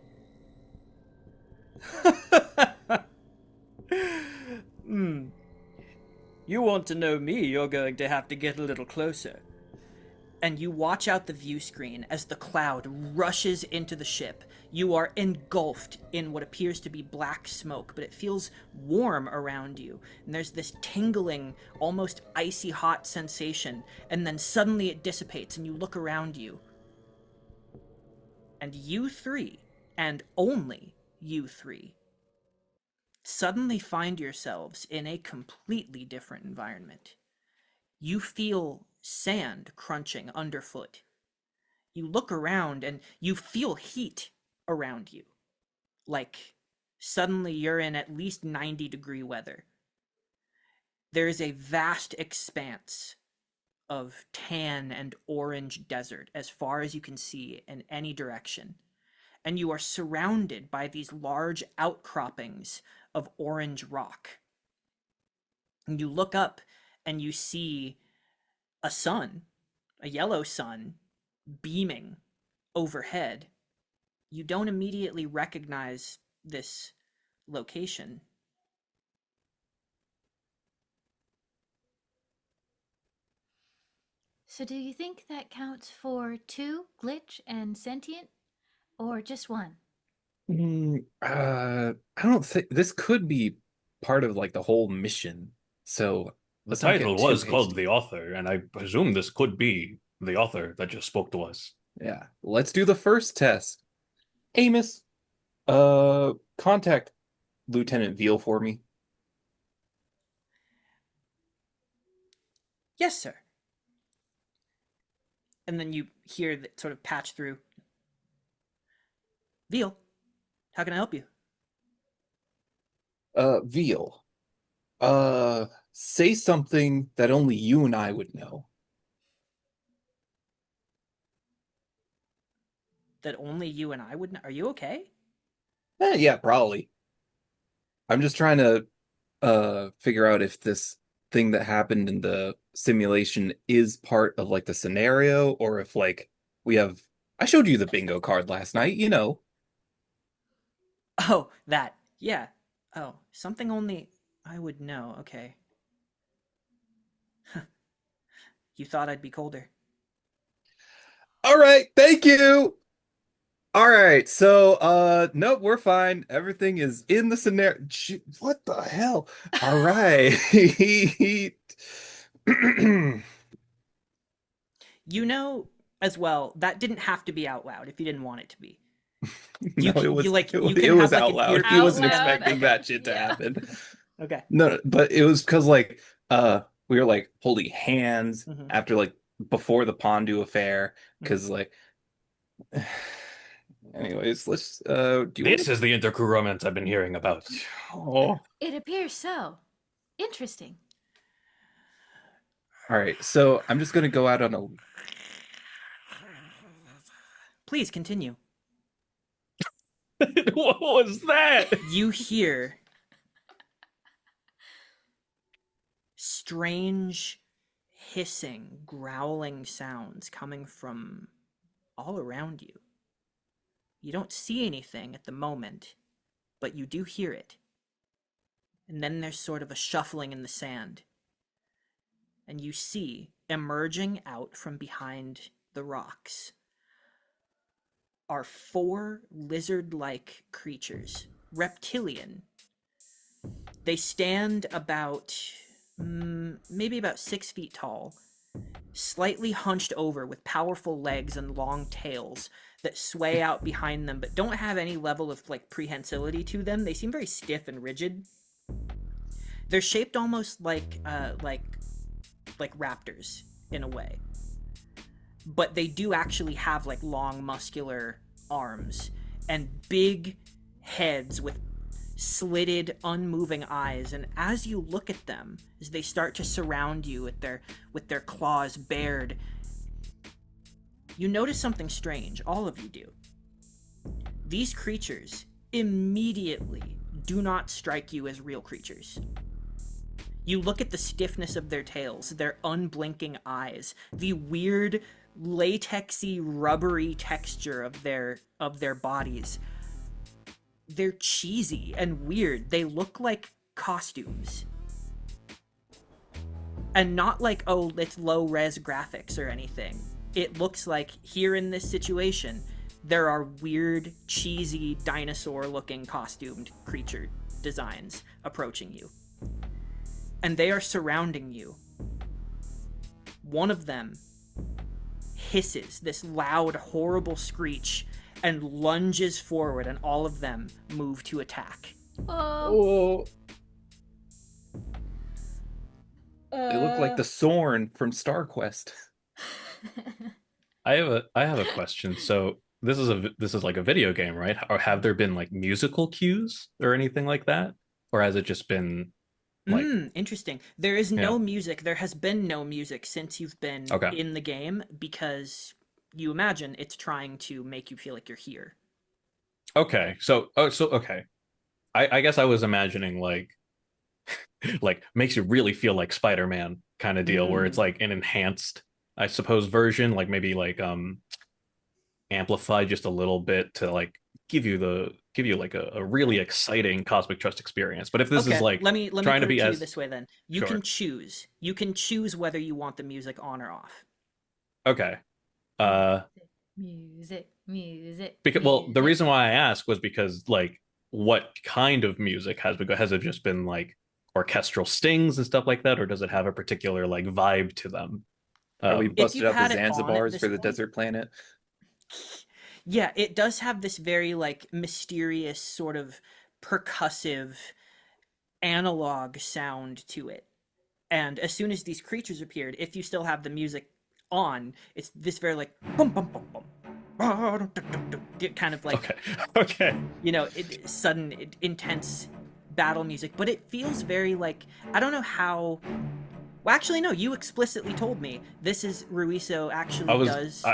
A: You want to know me, you're going to have to get a little closer. And you watch out the view screen as the cloud rushes into the ship. You are engulfed in what appears to be black smoke, but it feels warm around you. And there's this tingling, almost icy hot sensation. And then suddenly it dissipates and you look around you. And you three, and only you three, suddenly find yourselves in a completely different environment. You feel sand crunching underfoot. You look around and you feel heat around you. Like suddenly you're in at least 90-degree weather. There is a vast expanse of tan and orange desert as far as you can see in any direction. And you are surrounded by these large outcroppings of orange rock. And you look up and you see a sun, a yellow sun, beaming overhead. You don't immediately recognize this location.
E: so do you think that counts for 2, glitch and sentient, or just 1?
D: I don't think this could be part of like the whole mission. So
C: the
D: let's not
C: title
D: get too
C: was called
D: hasty.
C: The Author, and I presume this could be the author that just spoke to us.
D: Yeah, let's do the first test. Amos, contact Lieutenant Veal for me.
A: Yes, sir. And then you hear that sort of patch through. Veal, how can I help you?
D: Veal, say something that only you and I would know.
A: That only you and I would know. Are you okay?
D: Yeah, probably. I'm just trying to figure out if this thing that happened in the simulation is part of like the scenario or if like we have I showed you the bingo card last night, you know.
A: Oh, that. Yeah. Oh, something only I would know. Okay. You thought I'd be colder.
D: All right, thank you. All right, so nope, we're fine. Everything is in the scenario. What the hell? All right.
A: You know as well that didn't have to be out loud if you didn't want it to be.
D: No,
A: You
D: it
A: you can
D: was
A: have like
D: out
A: an
D: loud. He
A: earpiece
D: wasn't
A: in.
B: Out loud.
D: expecting that shit to
B: Yeah.
D: happen.
A: Okay.
D: No, but it was because like we were like holding hands after like before the Pondu affair because like anyways, let's do you want
C: This is the intercrew romance I've been hearing about.
D: Oh.
E: It appears so. Interesting.
D: All right, so I'm just gonna go out on a
A: Please continue.
C: What was that?
A: You hear strange hissing, growling sounds coming from all around you. You don't see anything at the moment, but you do hear it. And then there's sort of a shuffling in the sand. And you see, emerging out from behind the rocks, are 4 lizard-like creatures, reptilian. They stand about, maybe about 6 feet tall, slightly hunched over with powerful legs and long tails that sway out behind them, but don't have any level of like prehensility to them. They seem very stiff and rigid. They're shaped almost like raptors in a way, but they do actually have like long muscular arms and big heads with slitted unmoving eyes. And as you look at them, as they start to surround you with their claws bared, you notice something strange. All of you do. These creatures immediately do not strike you as real creatures. You look at the stiffness of their tails, their unblinking eyes, the weird latexy rubbery texture of their bodies. They're cheesy and weird. They look like costumes. And not like, oh, it's low-res graphics or anything. It looks like, here in this situation, there are weird, cheesy, dinosaur-looking costumed creature designs approaching you. And they are surrounding you. One of them hisses this loud, horrible screech and lunges forward, and all of them move to attack.
D: Oh. They look like the Sorn from Star Quest.
C: I have a question. So this is like a video game, right? Or have there been like musical cues or anything like that? Or has it just been like
A: interesting. There is no music. There has been no music since you've been in the game, because you imagine it's trying to make you feel like you're here.
C: Okay. So okay. I guess I was imagining like like makes you really feel like Spider-Man kind of deal, where it's like an enhanced, I suppose, version, like maybe like amplified just a little bit to like give you like a really exciting cosmic trust experience. But if this is like
A: let me
C: trying to be
A: you
C: as
A: this way, then you can choose whether you want the music on or off.
C: Okay.
B: Music.
C: Because, well, the reason why I asked was because like what kind of music has it just been like orchestral stings and stuff like that, or does it have a particular like vibe to them?
D: Are we busted up the Zanzibars for the desert planet?
A: Yeah, it does have this very like mysterious sort of percussive analog sound to it. And as soon as these creatures appeared, if you still have the music on, it's this very like boom boom boom boom, kind of like
C: okay,
A: you know, sudden intense battle music. But it feels very like, I don't know how. Well, actually, no. You explicitly told me this is Ruiso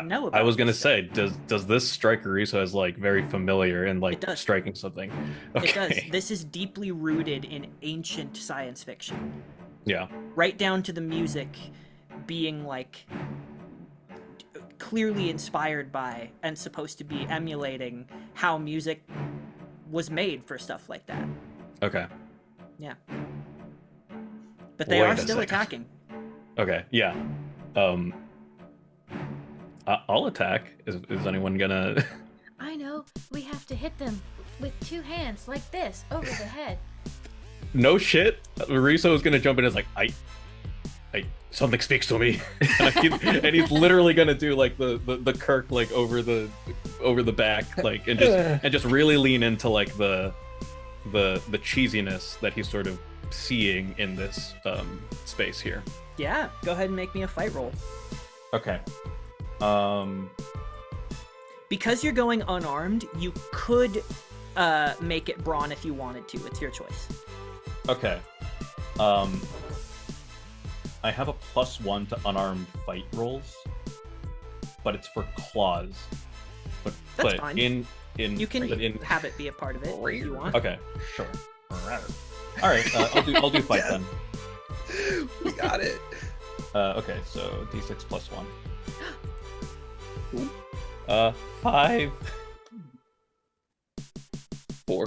A: know about.
C: I was gonna say, does this strike Ruiso as like very familiar and like striking something?
A: Okay. It does. This is deeply rooted in ancient science fiction.
C: Yeah.
A: Right down to the music being like clearly inspired by and supposed to be emulating how music was made for stuff like that.
C: Okay.
A: Yeah. But they are still attacking.
C: Okay, yeah. I'll attack. Is anyone gonna...
E: I know. We have to hit them with 2 hands like this over the head.
C: No shit. Ruiso is gonna jump in and is like, I something speaks to me. And he's literally gonna do like the Kirk like over the back, like, and just really lean into like the cheesiness that he's sort of seeing in this space here.
A: Yeah, go ahead and make me a fight roll.
C: Okay.
A: Because you're going unarmed, you could make it brawn if you wanted to. It's your choice.
C: Okay. I have a +1 to unarmed fight rolls, but it's for claws.
A: That's fine. You can have it be a part of it if you want.
C: Okay, sure. All right, I'll do fight then.
D: We got it.
C: Okay, so d6 +1. 5.
D: 4.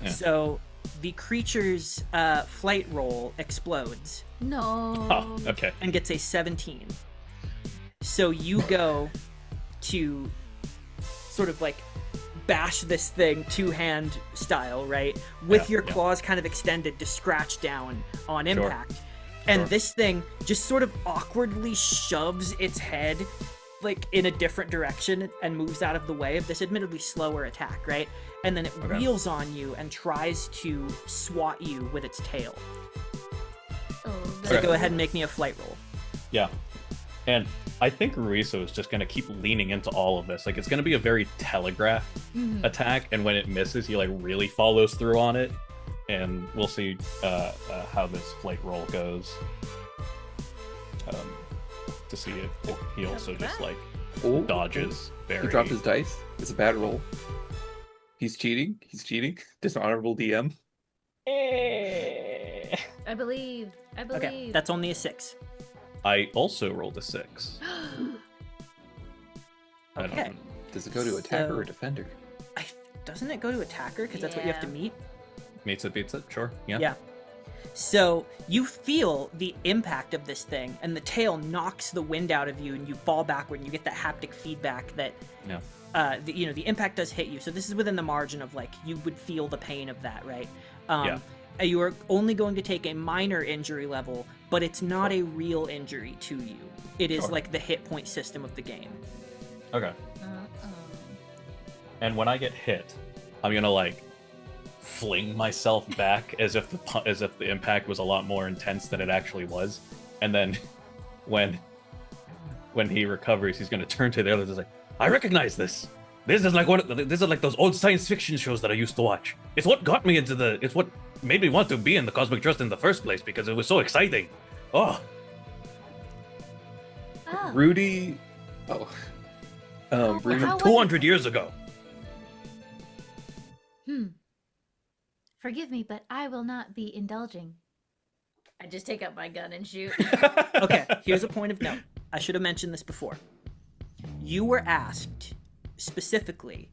C: Yeah.
A: So the creature's flight roll explodes
B: No.
C: Oh, okay.
A: and gets a 17. So you go to sort of like bash this thing two-hand style, right? With your claws kind of extended to scratch down on impact. And this thing just sort of awkwardly shoves its head like in a different direction and moves out of the way of this admittedly slower attack, right? And then it wheels on you and tries to swat you with its tail.
B: Oh,
A: So go ahead and make me a flight roll.
C: Yeah. And I think Ruiso is just going to keep leaning into all of this. Like, it's going to be a very telegraph attack, and when it misses, he, like, really follows through on it. And we'll see how this flight roll goes. To see if he also just, like, dodges very...
D: He dropped his dice. It's a bad roll. He's cheating. Dishonorable DM.
B: I believe.
A: Okay, that's only a 6.
C: I also rolled a 6.
A: Okay.
D: Does it go to attacker or defender?
A: Doesn't it go to attacker? Because that's what you have to meet?
C: Meets it, beats it, sure. Yeah.
A: Yeah. So you feel the impact of this thing, and the tail knocks the wind out of you, and you fall backward, and you get that haptic feedback that, the impact does hit you. So this is within the margin of, like, you would feel the pain of that, right? You are only going to take a minor injury level, but it's not a real injury to you. It is like the hit point system of the game.
C: Okay. And when I get hit, I'm gonna like fling myself back as if the impact was a lot more intense than it actually was. And then when he recovers, he's gonna turn to the others and say, "I recognize this. This is like those old science fiction shows that I used to watch. It's what got me into it's what made me want to be in the Cosmic Trust in the first place because it was so exciting." Oh.
D: Rudy.
C: Rudy from 200 years ago.
E: Forgive me, but I will not be indulging.
B: I just take out my gun and shoot.
A: Okay, here's a point of note. I should have mentioned this before. You were asked specifically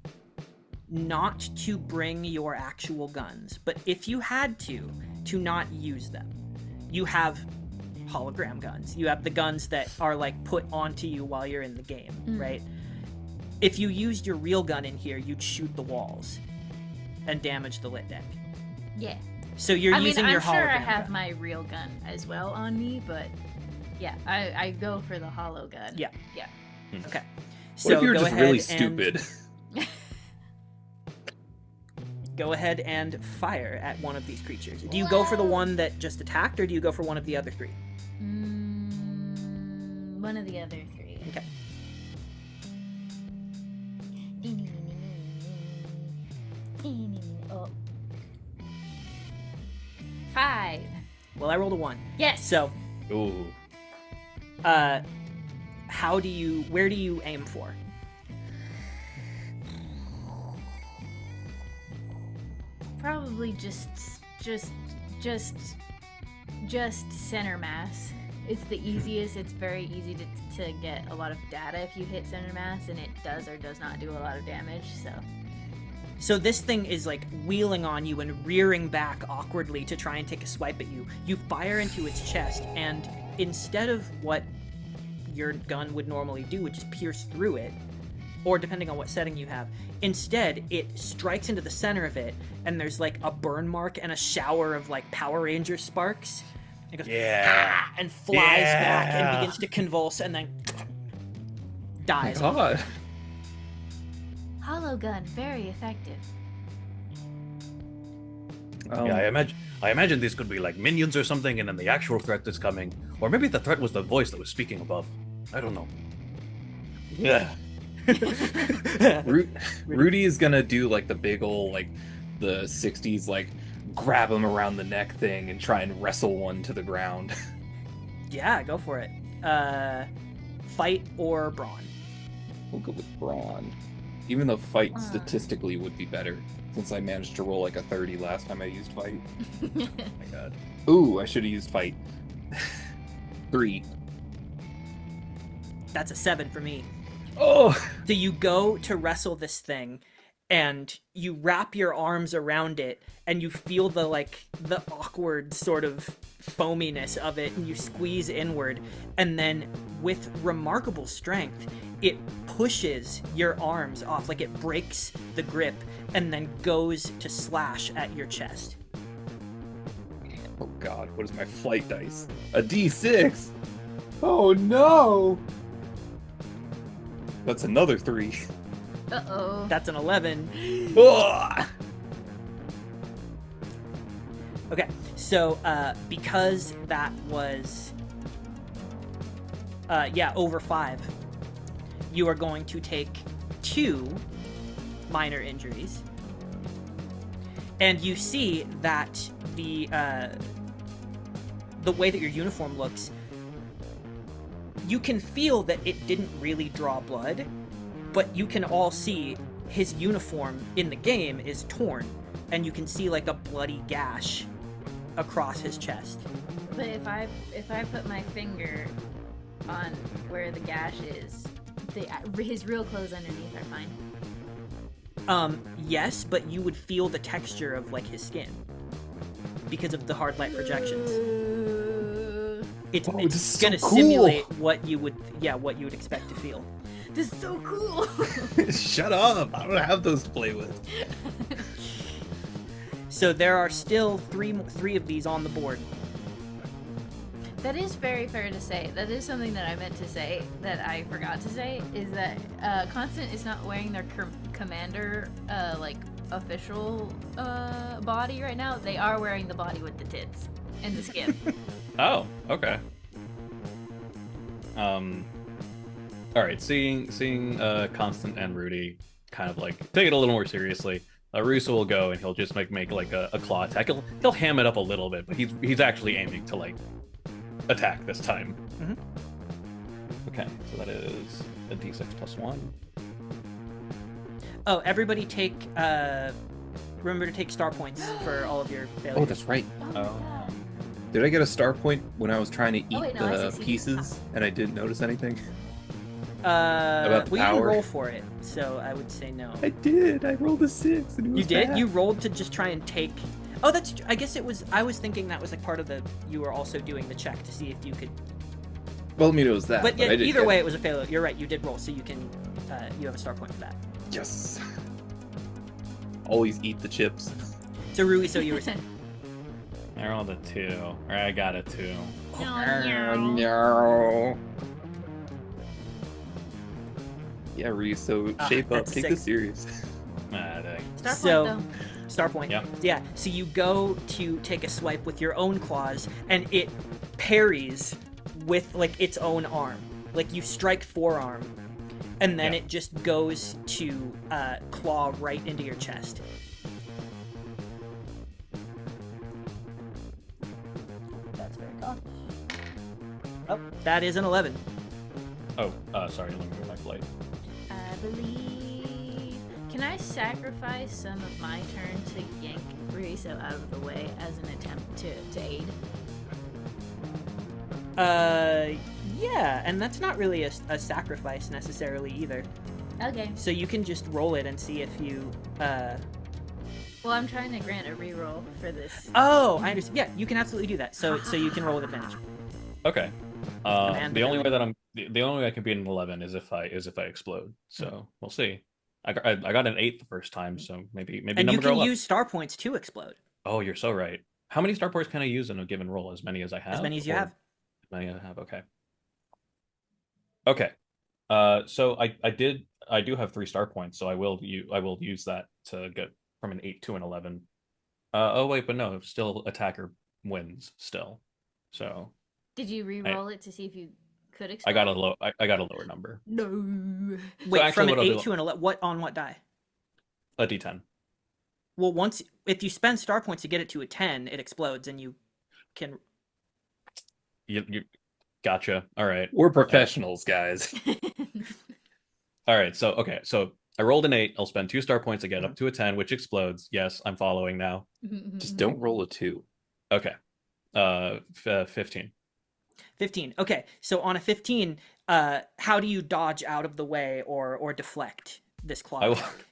A: not to bring your actual guns, but if you had to not use them. You have hologram guns. You have the guns that are like put onto you while you're in the game, right? If you used your real gun in here, you'd shoot the walls and damage the lit deck.
B: Yeah.
A: So you're using your hologram
B: I'm sure I have
A: gun.
B: my real gun as well on me, but yeah, I go for the holo gun.
A: Yeah.
B: Yeah.
A: Okay.
D: What if you're
A: go
D: just
A: ahead
D: really
A: and-
D: stupid?
A: Go ahead and fire at one of these creatures. Do you go for the one that just attacked, or do you go for one of the other 3?
B: One of the other 3.
A: Okay.
B: Oh. 5.
A: Well, I rolled a 1.
B: Yes.
A: So,
C: Ooh.
A: where do you aim for?
B: Probably just center mass. It's the easiest. It's very easy to get a lot of data if you hit center mass, and it does or does not do a lot of damage.
A: So this thing is like wheeling on you and rearing back awkwardly to try and take a swipe at you. You fire into its chest, and instead of what your gun would normally do, which is pierce through it, or depending on what setting you have, instead it strikes into the center of it, and there's like a burn mark and a shower of like Power Ranger sparks. It goes, "Ah," and flies back and begins to convulse, and then dies.
D: Oh my God.
E: Holo gun, very effective.
C: Yeah, I imagine these could be like minions or something, and then the actual threat is coming, or maybe the threat was the voice that was speaking above. I don't know. Yeah.
D: Rudy is gonna do like the big old like the 60s like grab him around the neck thing and try and wrestle one to the ground.
A: Yeah, go for it. Fight or brawn?
D: We'll go with brawn. Even though fight statistically would be better, since I managed to roll like a 30 last time I used fight.
C: Oh my God.
D: Ooh, I should have used fight. 3.
A: That's a 7 for me.
D: Oh!
A: So you go to wrestle this thing, and you wrap your arms around it, and you feel the awkward sort of foaminess of it, and you squeeze inward, and then with remarkable strength it pushes your arms off, like it breaks the grip and then goes to slash at your chest.
D: Oh god, what is my flight dice? A D6! Oh no! That's another 3.
B: Uh-oh.
A: That's an 11.
D: Ugh!
A: Okay, so because that was over 5, you are going to take 2 minor injuries, and you see that the way that your uniform looks, you can feel that it didn't really draw blood, but you can all see his uniform in the game is torn, and you can see like a bloody gash across his chest.
B: But if I put my finger on where the gash is, his real clothes underneath are fine.
A: Yes, but you would feel the texture of like his skin because of the hard light projections. It's
D: so
A: gonna
D: cool.
A: simulate what you would expect to feel.
B: This is so cool.
D: Shut up! I don't have those to play with.
A: So there are still three of these on the board.
B: That is very fair to say. That is something that I meant to say that I forgot to say, is that Constant is not wearing their commander official body right now. They are wearing the body with the tits and the skin.
C: Oh, okay. All right. Seeing Constant and Rudy kind of like take it a little more seriously. Ruiso will go and he'll just make like a claw attack. He'll ham it up a little bit, but he's actually aiming to like attack this time.
A: Mm-hmm.
C: Okay, so that is a d6 plus 1.
A: Oh, everybody remember to take star points for all of your failures.
D: Oh, that's right.
C: Oh.
D: Did I get a star point when I was trying to eat
B: wait, no, I
D: the
B: see.
D: pieces and I didn't notice anything?
A: We didn't
D: power?
A: roll for it, so I would say no.
D: I did. I rolled a 6 and it was
A: You did?
D: bad.
A: You rolled to just try and take... Oh, that's... I guess it was... I was thinking that was like part of the... You were also doing the check to see if you could...
D: Well, I mean, it was that.
A: But yeah,
D: I didn't
A: either
D: get
A: way,
D: it.
A: it was a failure. You're right, you did roll, so you can... you have a star point for that.
D: Yes. Always eat the chips.
A: So, Ruiso, you were saying...
C: I rolled a 2. Or I got a 2.
D: No. Yeah, Reese, so shape up.
A: that's
D: Take
A: 6.
D: this serious.
C: Dang.
B: Star
A: So-
B: point,
A: Star point.
C: Yeah.
A: So you go to take a swipe with your own claws, and it parries with like its own arm. Like you strike forearm, and then
C: Yeah.
A: it just goes to claw right into your chest. That's very cautious. Oh, that is an 11.
C: Oh, sorry, let me move my flight.
B: though. I believe. Can I sacrifice some of my turn to yank Ruiso out of the way as an attempt to aid?
A: Yeah, and that's not really a sacrifice necessarily either.
B: Okay.
A: So you can just roll it and see if you,
B: Well, I'm trying to grant a reroll for this.
A: Oh, I understand. Yeah, you can absolutely do that. So you can roll with advantage.
C: Okay.
A: Command
C: The only way
A: ability.
C: that the only way I can beat an 11 is if I explode. So we'll see. I got an 8 the first time, so maybe
A: And
C: number
A: you can
C: go up.
A: use star points to explode.
C: Oh, you're so right. How many star points can I use in a given roll? As many as I have.
A: As many as you
C: or-
A: have.
C: As many as I have. Okay. Okay. So I do have 3 star points, so I will use that to get from an 8 to an 11. Oh wait, but no, still attacker wins still. So
B: Did you re-roll it to see if you could
C: I
B: explode?
C: got a lower number.
B: No.
A: Wait,
C: actually
A: from an
C: what I'll
A: 8
C: do-
A: to an 11. What on what die?
C: A D10.
A: Well, if you spend star points to get it to a 10, it explodes and you can...
C: You gotcha. All right.
D: We're professionals, guys.
C: All right. So okay. So I rolled an 8. I'll spend 2 star points to get up to a 10, which explodes. Yes, I'm following now.
D: Just don't roll a 2.
C: Okay. 15.
A: 15. Okay, so on a 15, how do you dodge out of the way or deflect this claw
C: I will.
A: attack?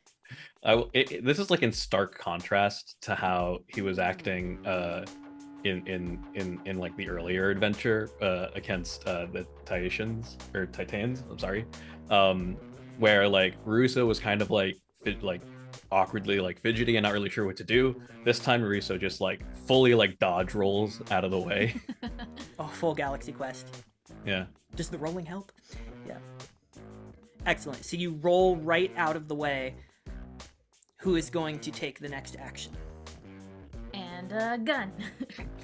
C: This is like in stark contrast to how he was acting in like the earlier adventure against the Titans. I'm sorry, where like Ruiso was kind of like awkwardly like fidgety and not really sure what to do. This time Ruiso just like fully like dodge rolls out of the way.
A: Oh, full Galaxy Quest.
C: Yeah.
A: Does the rolling help? Yeah. Excellent. So you roll right out of the way. Who is going to take the next action?
B: And a gun.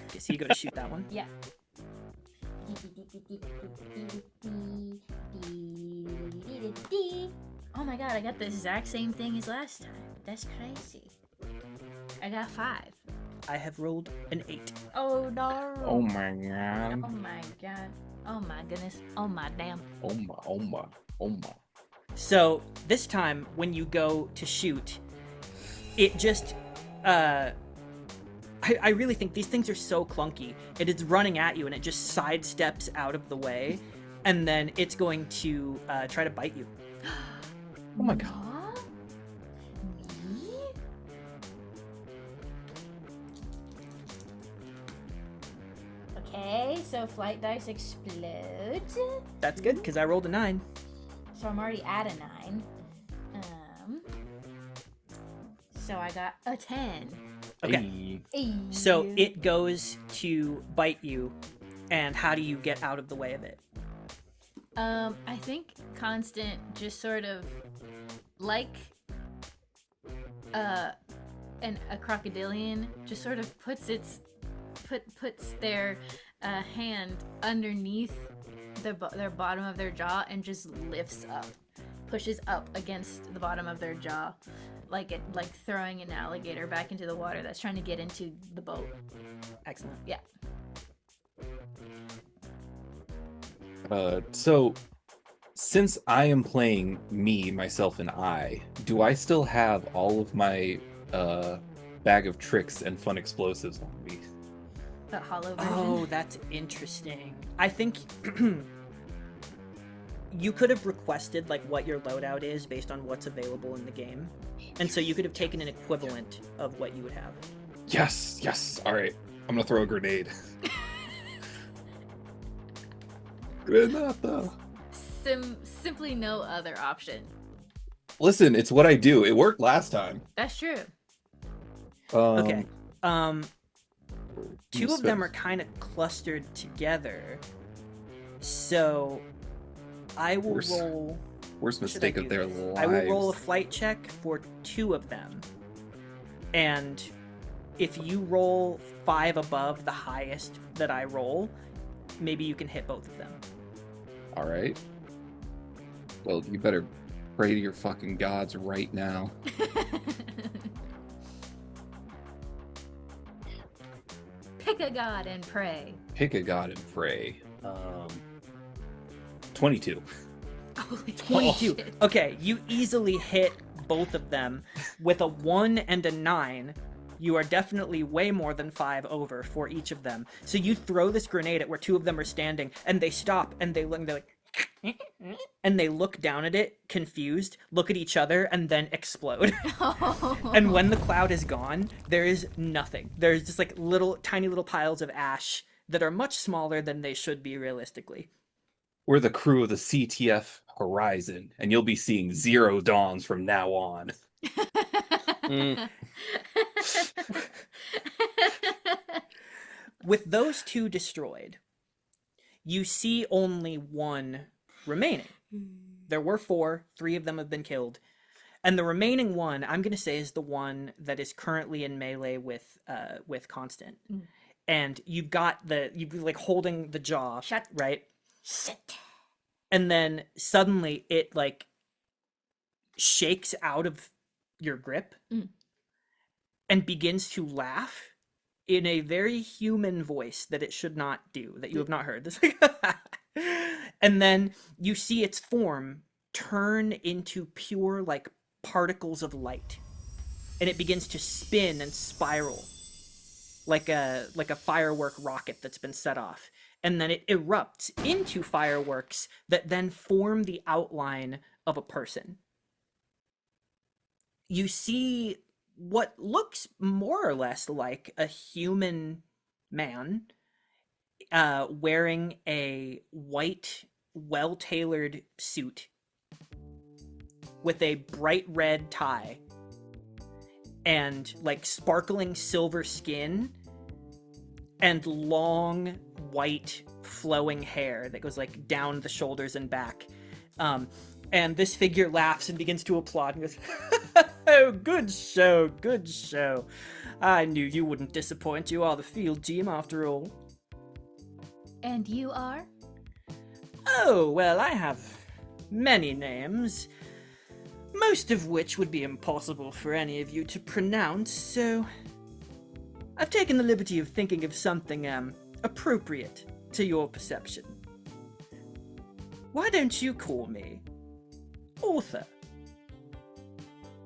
A: Okay, so you go to shoot that one.
B: Yeah. Oh my god, I got the exact same thing as last time. That's crazy. I got 5.
A: I have rolled an 8.
B: Oh no.
D: Oh my god.
B: Oh my god. Oh my goodness. Oh my damn.
D: Oh my. Oh my. Oh my.
A: So this time, when you go to shoot, it just, I really think these things are so clunky. It is running at you and it just sidesteps out of the way, and then it's going to try to bite you.
D: Oh my god.
B: Huh? Me? Okay, so flight dice explode.
A: That's good, because I rolled a 9.
B: So I'm already at a 9. So I got a 10.
A: Okay.
D: Hey.
A: So it goes to bite you, and how do you get out of the way of it?
B: I think Constant just sort of like a crocodilian just sort of puts their hand underneath their bottom of their jaw and just lifts up, pushes up against the bottom of their jaw, like throwing an alligator back into the water that's trying to get into the boat.
A: Excellent.
B: Yeah.
D: So since I am playing me, myself, and I, do I still have all of my bag of tricks and fun explosives on me?
B: The hollow version.
A: Oh, that's interesting. I think you could have requested like what your loadout is based on what's available in the game, and so you could have taken an equivalent of what you would have.
D: Yes. All right, I'm gonna throw a grenade. Granada.
B: Simply no other option.
D: Listen, it's what I do. It worked last time.
B: That's true.
A: Okay. Two
D: you
A: of them
D: spend-
A: are kind of clustered together, so I will
D: Worst-
A: roll.
D: Worst
A: Should I
D: mistake
A: do
D: of their
A: this?
D: lives.
A: I will roll a flight check for 2 of them, and if you roll 5 above the highest that I roll, maybe you can hit both of them.
D: All right. Well, you better pray to your fucking gods right now.
B: Pick a god and pray.
D: Pick a god and pray. 22.
B: Holy
A: 22.
B: shit.
A: Okay, you easily hit both of them with a 1 and a 9. You are definitely way more than 5 over for each of them. So you throw this grenade at where 2 of them are standing, and they stop and they look, and they're like, and they look down at it, confused, look at each other, and then explode. And when the cloud is gone, there is nothing. There's just like tiny little piles of ash that are much smaller than they should be realistically.
D: We're the crew of the CTF-Horizon, and you'll be seeing zero dawns from now on.
A: With those 2 destroyed, you see only 1 remaining. There were 4, 3 of them have been killed. And the remaining 1, I'm going to say, is the one that is currently in melee with Constant. And you've like holding the jaw,
B: Shut.
A: right?
B: Shit.
A: And then suddenly it like shakes out of your grip and begins to laugh in a very human voice that it should not do, that you have not heard. This, and then you see its form turn into pure like particles of light, and it begins to spin and spiral like a firework rocket that's been set off, and then it erupts into fireworks that then form the outline of a person. you see what looks more or less like a human man wearing a white, well-tailored suit with a bright red tie and like sparkling silver skin and long white flowing hair that goes like down the shoulders and back. And this figure laughs and begins to applaud and goes, "Oh, good show, good show. I knew you wouldn't disappoint. You are the field team after all."
E: And you are?
A: "Oh, well, I have many names, most of which would be impossible for any of you to pronounce, so I've taken the liberty of thinking of something appropriate to your perception. Why don't you call me Author?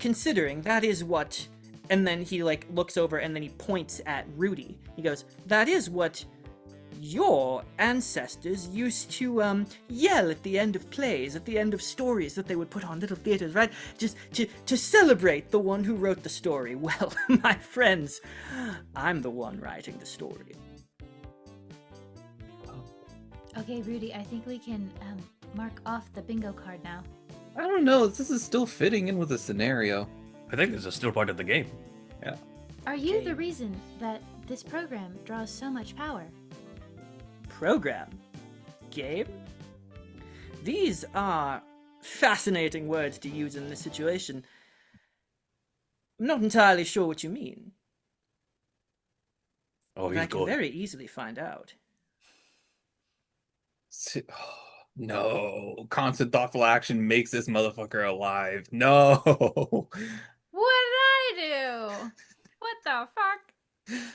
A: Considering that is what..." And then he like looks over and then he points at Rudy. He goes, "That is what your ancestors used to yell at the end of plays, at the end of stories that they would put on little theaters, right? Just to celebrate the one who wrote the story. Well, my friends, I'm the one writing the story."
E: Okay, Rudy, I think we can mark off the bingo card now.
D: I don't know. This is still fitting in with the scenario.
C: I think this is still part of the game.
D: Yeah.
E: Are you the
A: Okay.
E: reason that this program draws so much power?
A: Program? Game? These are fascinating words to use in this situation. I'm not entirely sure what you mean,
C: Oh,
A: but
C: he's
A: I can
C: good.
A: very easily find out.
D: No. Constant thoughtful action makes this motherfucker alive. No.
B: What did I do? What the fuck?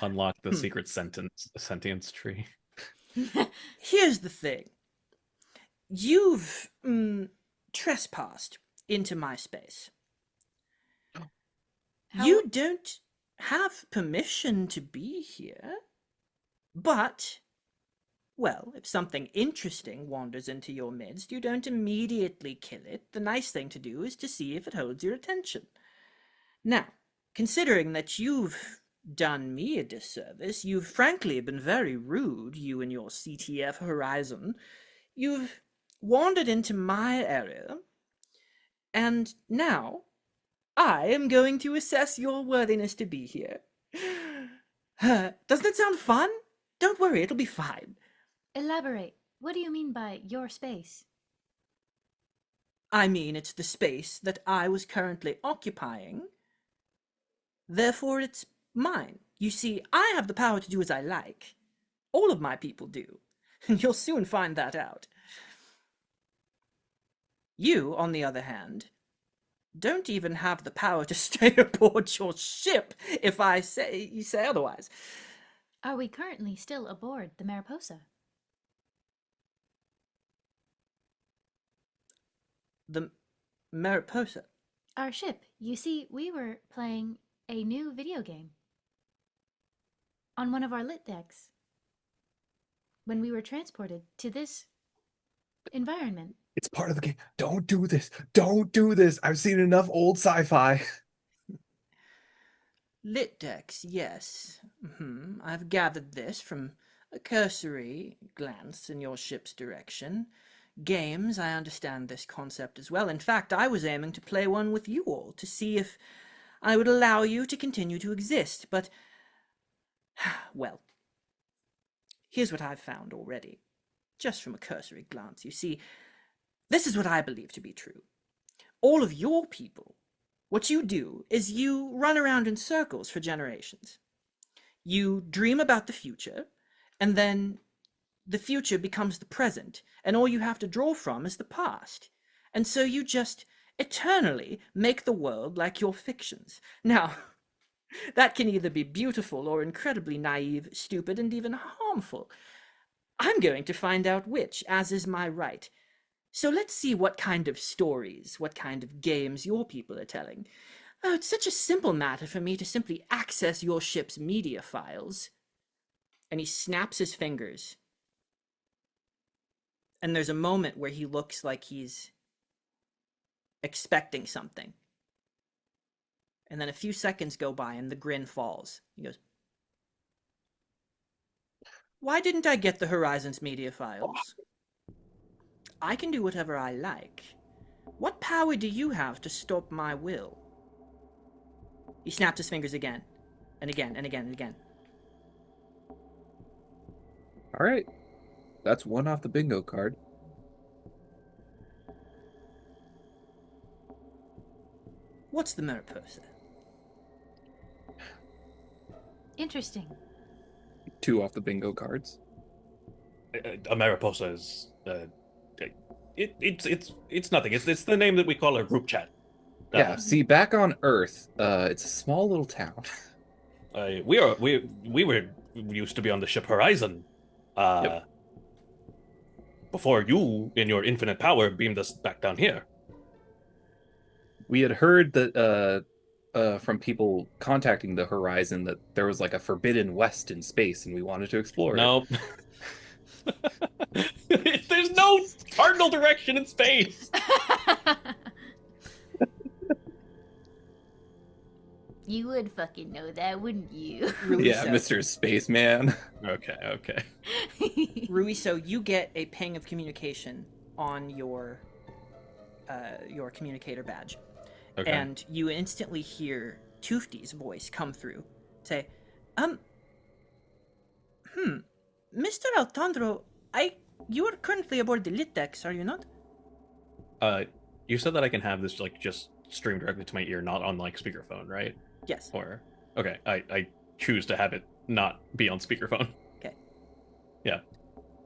C: Unlock the secret sentience tree.
A: Here's the thing. You've trespassed into my space.
B: How-
A: You don't have permission to be here, but, well, if something interesting wanders into your midst, you don't immediately kill it. The nice thing to do is to see if it holds your attention. Now, considering that you've done me a disservice, you've frankly been very rude, you and your CTF-Horizon. You've wandered into my area, and now I am going to assess your worthiness to be here. Doesn't it sound fun? Don't worry, it'll be fine.
E: Elaborate. What do you mean by your space?
A: I mean, it's the space that I was currently occupying. Therefore, it's mine. You see, I have the power to do as I like. All of my people do. And you'll soon find that out. You, on the other hand, don't even have the power to stay aboard your ship if you say otherwise.
E: Are we currently still aboard the Mariposa?
A: The Mariposa.
E: Our ship. You see, we were playing a new video game on one of our lit decks when we were transported to this environment.
D: It's part of the game. Don't do this. Don't do this. I've seen enough old sci-fi.
A: Lit decks, yes. I've gathered this from a cursory glance in your ship's direction. Games, I understand this concept as well. In fact, I was aiming to play one with you all to see if I would allow you to continue to exist, but... well, here's what I've found already. Just from a cursory glance, you see, this is what I believe to be true. All of your people, what you do is you run around in circles for generations. You dream about the future, and then the future becomes the present, and all you have to draw from is the past. And so you just eternally make the world like your fictions. Now, that can either be beautiful or incredibly naive, stupid, and even harmful. I'm going to find out which, as is my right. So let's see what kind of stories, what kind of games your people are telling. Oh, it's such a simple matter for me to simply access your ship's media files. And he snaps his fingers. And there's a moment where he looks like he's expecting something. And then a few seconds go by and the grin falls. He goes, "Why didn't I get the Horizons media files? I can do whatever I like. What power do you have to stop my will?" He snapped his fingers again, and again, and again, and again.
D: All right. That's one off the bingo card.
A: What's the Mariposa?
E: Interesting.
D: Two off the bingo cards.
C: A Mariposa is it's nothing. It's the name that we call a group chat.
D: Yeah, see, back on Earth, it's a small little town.
C: We used to be on the ship Horizon.
D: Yep.
C: Before you, in your infinite power, beamed us back down here.
D: We had heard that from people contacting the Horizon that there was like a forbidden west in space, and we wanted to explore it.
C: No. There's no cardinal direction in space.
E: You would fucking know that, wouldn't you?
D: Yeah, Mr. Spaceman.
C: Okay.
A: Ruiso, you get a ping of communication on your communicator badge.
C: Okay.
A: And you instantly hear Toofty's voice come through. Say, Mr. Altandro, you are currently aboard the Litdex, are you not?
C: You said that I can have this like just stream directly to my ear, not on like speakerphone, right?
A: Yes.
C: Or okay, I choose to have it not be on speakerphone.
A: Okay.
C: Yeah.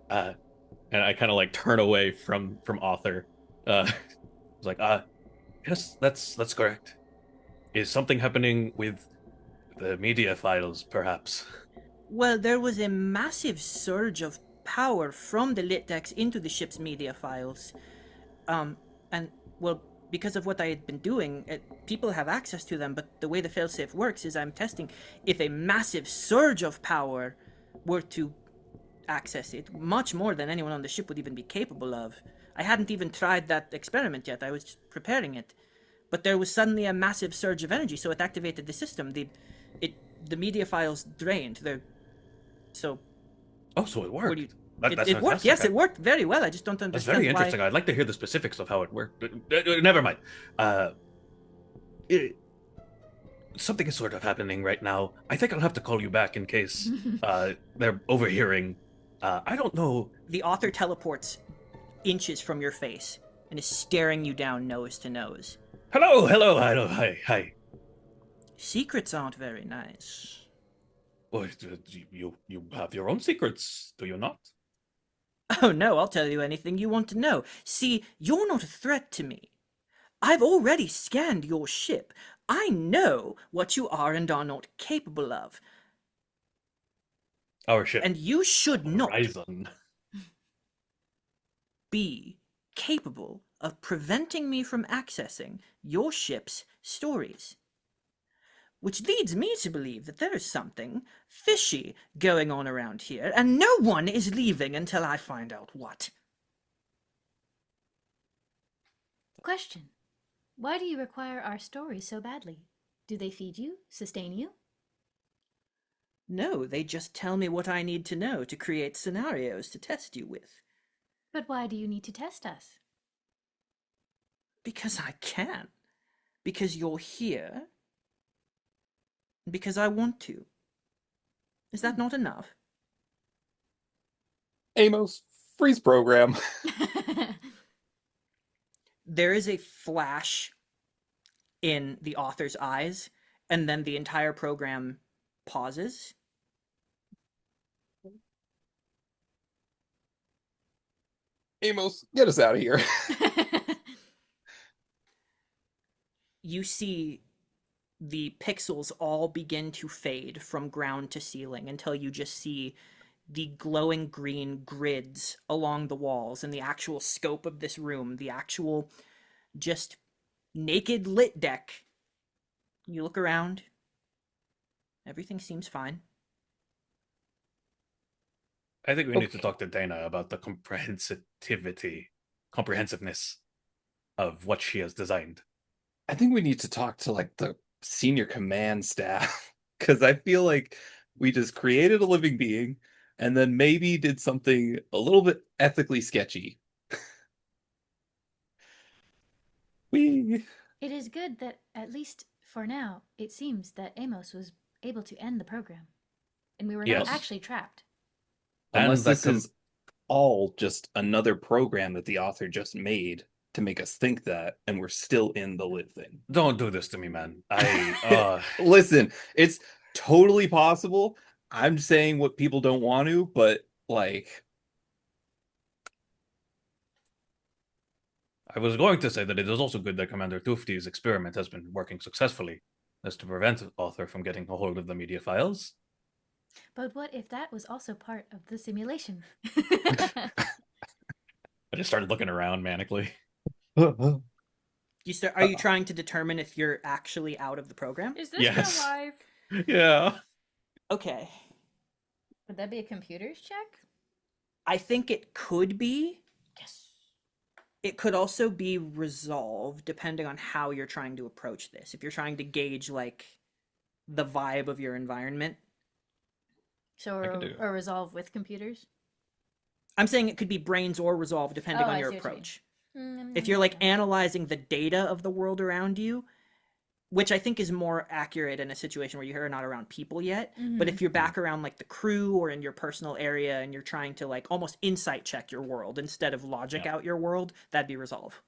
C: And I kind of like turn away from Author. It's like, yes, that's correct. Is something happening with the media files, perhaps?
A: Well, there was a massive surge of power from the Litdex into the ship's media files. And, well, because of what I had been doing, people have access to them, but the way the failsafe works is I'm testing if a massive surge of power were to access it, much more than anyone on the ship would even be capable of. I hadn't even tried that experiment yet, I was just preparing it. But there was suddenly a massive surge of energy, so it activated the system. The media files drained. So
C: it worked.
A: It worked. Yes, it worked very well. I just don't understand.
C: That's very interesting. I'd like to hear the specifics of how it worked. Never mind. Something is sort of happening right now. I think I'll have to call you back in case they're overhearing. I don't know.
A: The Author teleports inches from your face and is staring you down nose to nose.
C: Hello, hi.
A: Secrets aren't very nice.
C: Well, you have your own secrets, do you not?
A: Oh no, I'll tell you anything you want to know. See, you're not a threat to me. I've already scanned your ship. I know what you are and are not capable of.
C: Our ship.
A: And you should not
C: Horizon.
A: be capable of preventing me from accessing your ship's stories. Which leads me to believe that there is something fishy going on around here, and no one is leaving until I find out what.
E: Question. Why do you require our stories so badly? Do they feed you, sustain you?
A: No, they just tell me what I need to know to create scenarios to test you with.
E: But why do you need to test us?
A: Because I can. Because you're here. Because I want to. Is that not enough?
D: Amos, freeze program.
A: There is a flash in the Author's eyes, and then the entire program pauses.
D: Amos, get us out of here.
A: You see the pixels all begin to fade from ground to ceiling until you just see the glowing green grids along the walls and the actual scope of this room, the actual just naked lit deck. You look around. Everything seems fine.
C: I think we need to talk to Dana about the comprehensiveness of what she has designed.
D: I think we need to talk to like the senior command staff because I feel like we just created a living being and then maybe did something a little bit ethically sketchy. We
E: It is good that, at least for now, it seems that Amos was able to end the program. And we were not
C: Yes.
E: actually trapped.
D: Unless
C: And that
D: this is all just another program that the author just made to make us think that, and we're still in the lit thing.
C: don't do this to me, man.
D: Listen, it's totally possible. I'm saying what people don't want to, but like,
C: I was going to say that it is also good that Commander Tufti's experiment has been working successfully, as to prevent the author from getting a hold of the media files.
E: But what if that was also part of the simulation?
C: I just started looking around manically.
A: Are you trying to determine if you're actually out of the program?
B: Is this
C: Yes.
B: real life?
C: Yeah.
A: Okay.
B: Would that be a computer's check?
A: I think it could be.
B: Yes.
A: It could also be resolved depending on how you're trying to approach this. If you're trying to gauge like the vibe of your environment.
B: So or resolve with computers?
A: I'm saying it could be brains or resolve depending on your approach. If you're like analyzing the data of the world around you, which I think is more accurate in a situation where you're not around people yet, but if you're back around like the crew or in your personal area and you're trying to like almost insight check your world instead of logic out your world, that'd be resolve.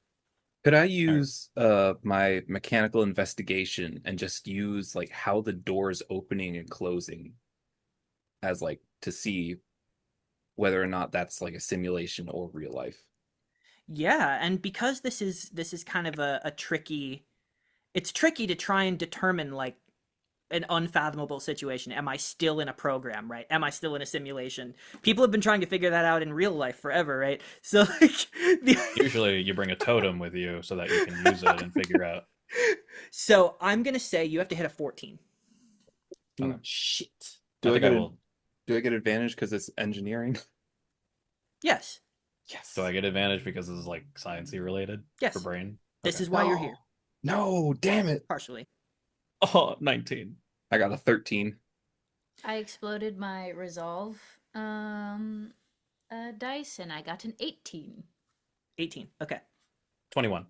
D: could I use my mechanical investigation and just use like how the door's opening and closing as like to see whether or not that's like a simulation or real life?
A: Yeah, and because this is kind of a tricky, it's tricky to try and determine like an unfathomable situation. Am I still in a program, right? Am I still in a simulation? People have been trying to figure that out in real life forever, right? So like
C: Usually you bring a totem with you so that you can use it and figure out.
A: So I'm gonna say you have to hit a 14.
C: Okay.
D: Shit.
C: I think I will.
D: Do I get advantage because it's engineering?
A: Yes.
D: Yes.
C: Do I get advantage because this is like sciencey related?
A: Yes.
C: For brain?
A: This
C: Okay.
A: is why you're here,
D: No, damn it.
A: partially.
C: Oh, 19.
D: I got a 13.
B: I exploded my resolve dice and I got an 18.
A: 18. Okay.
C: 21.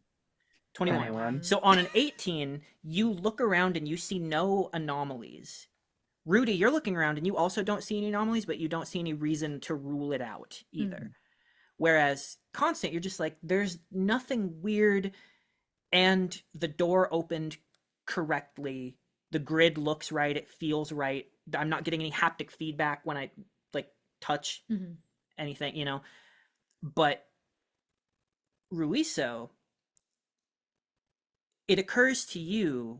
A: 21. So on an 18, you look around and you see no anomalies. Rudy, you're looking around and you also don't see any anomalies, but you don't see any reason to rule it out either. Whereas Constant, you're just like, there's nothing weird, and the door opened correctly. The grid looks right. It feels right. I'm not getting any haptic feedback when I like touch anything, you know. But Ruiso, it occurs to you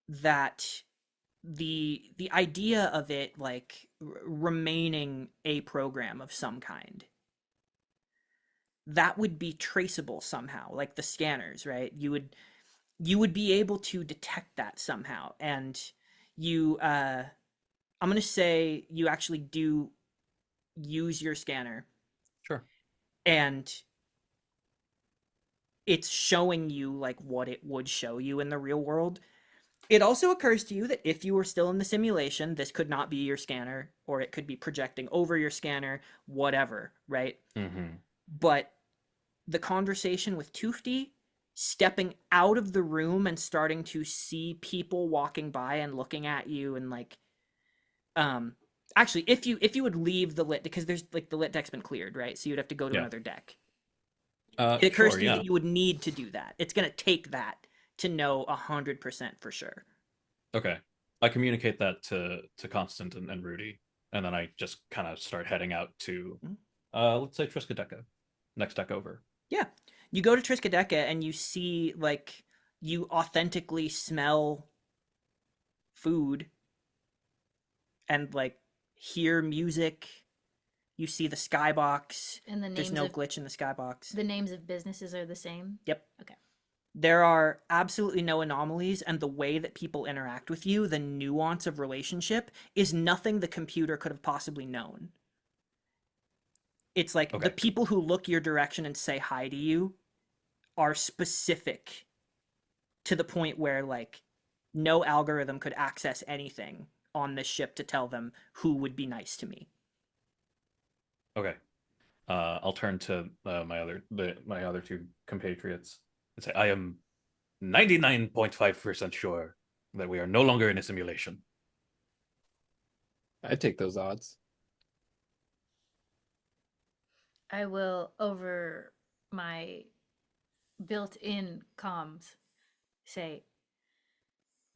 A: that the idea of it like remaining a program of some kind, that would be traceable somehow, like the scanners, right? You would be able to detect that somehow. And you I'm going to say you actually do use your scanner.
C: Sure.
A: And it's showing you like what it would show you in the real world. It also occurs to you that if you were still in the simulation, this could not be your scanner, or it could be projecting over your scanner, whatever, right? But the conversation with Tufti, stepping out of the room and starting to see people walking by and looking at you, and like, actually, if you would leave the lit, because there's like the lit deck's been cleared, right? So you'd have to go to another deck. It occurs to you that you would need to do that. It's going to take that to know 100% for sure.
C: Okay. I communicate that to Constant and Rudy, and then I just kind of start heading out to, let's say Triskaideka, next deck over.
A: Yeah. You go to Triskaideka and you see, like, you authentically smell food and, like, hear music. You see the skybox.
B: And
A: there's no glitch in the skybox.
B: The names of businesses are the same?
A: Yep.
B: Okay.
A: There are absolutely no anomalies, and the way that people interact with you, the nuance of relationship, is nothing the computer could have possibly known. It's like the people who look your direction and say hi to you are specific to the point where, like, No algorithm could access anything on this ship to tell them who would be nice to me.
C: Okay. I'll turn to my other two compatriots and say, I am 99.5% sure that we are no longer in a simulation.
D: I'd take those odds.
B: I will, over my built-in comms, say,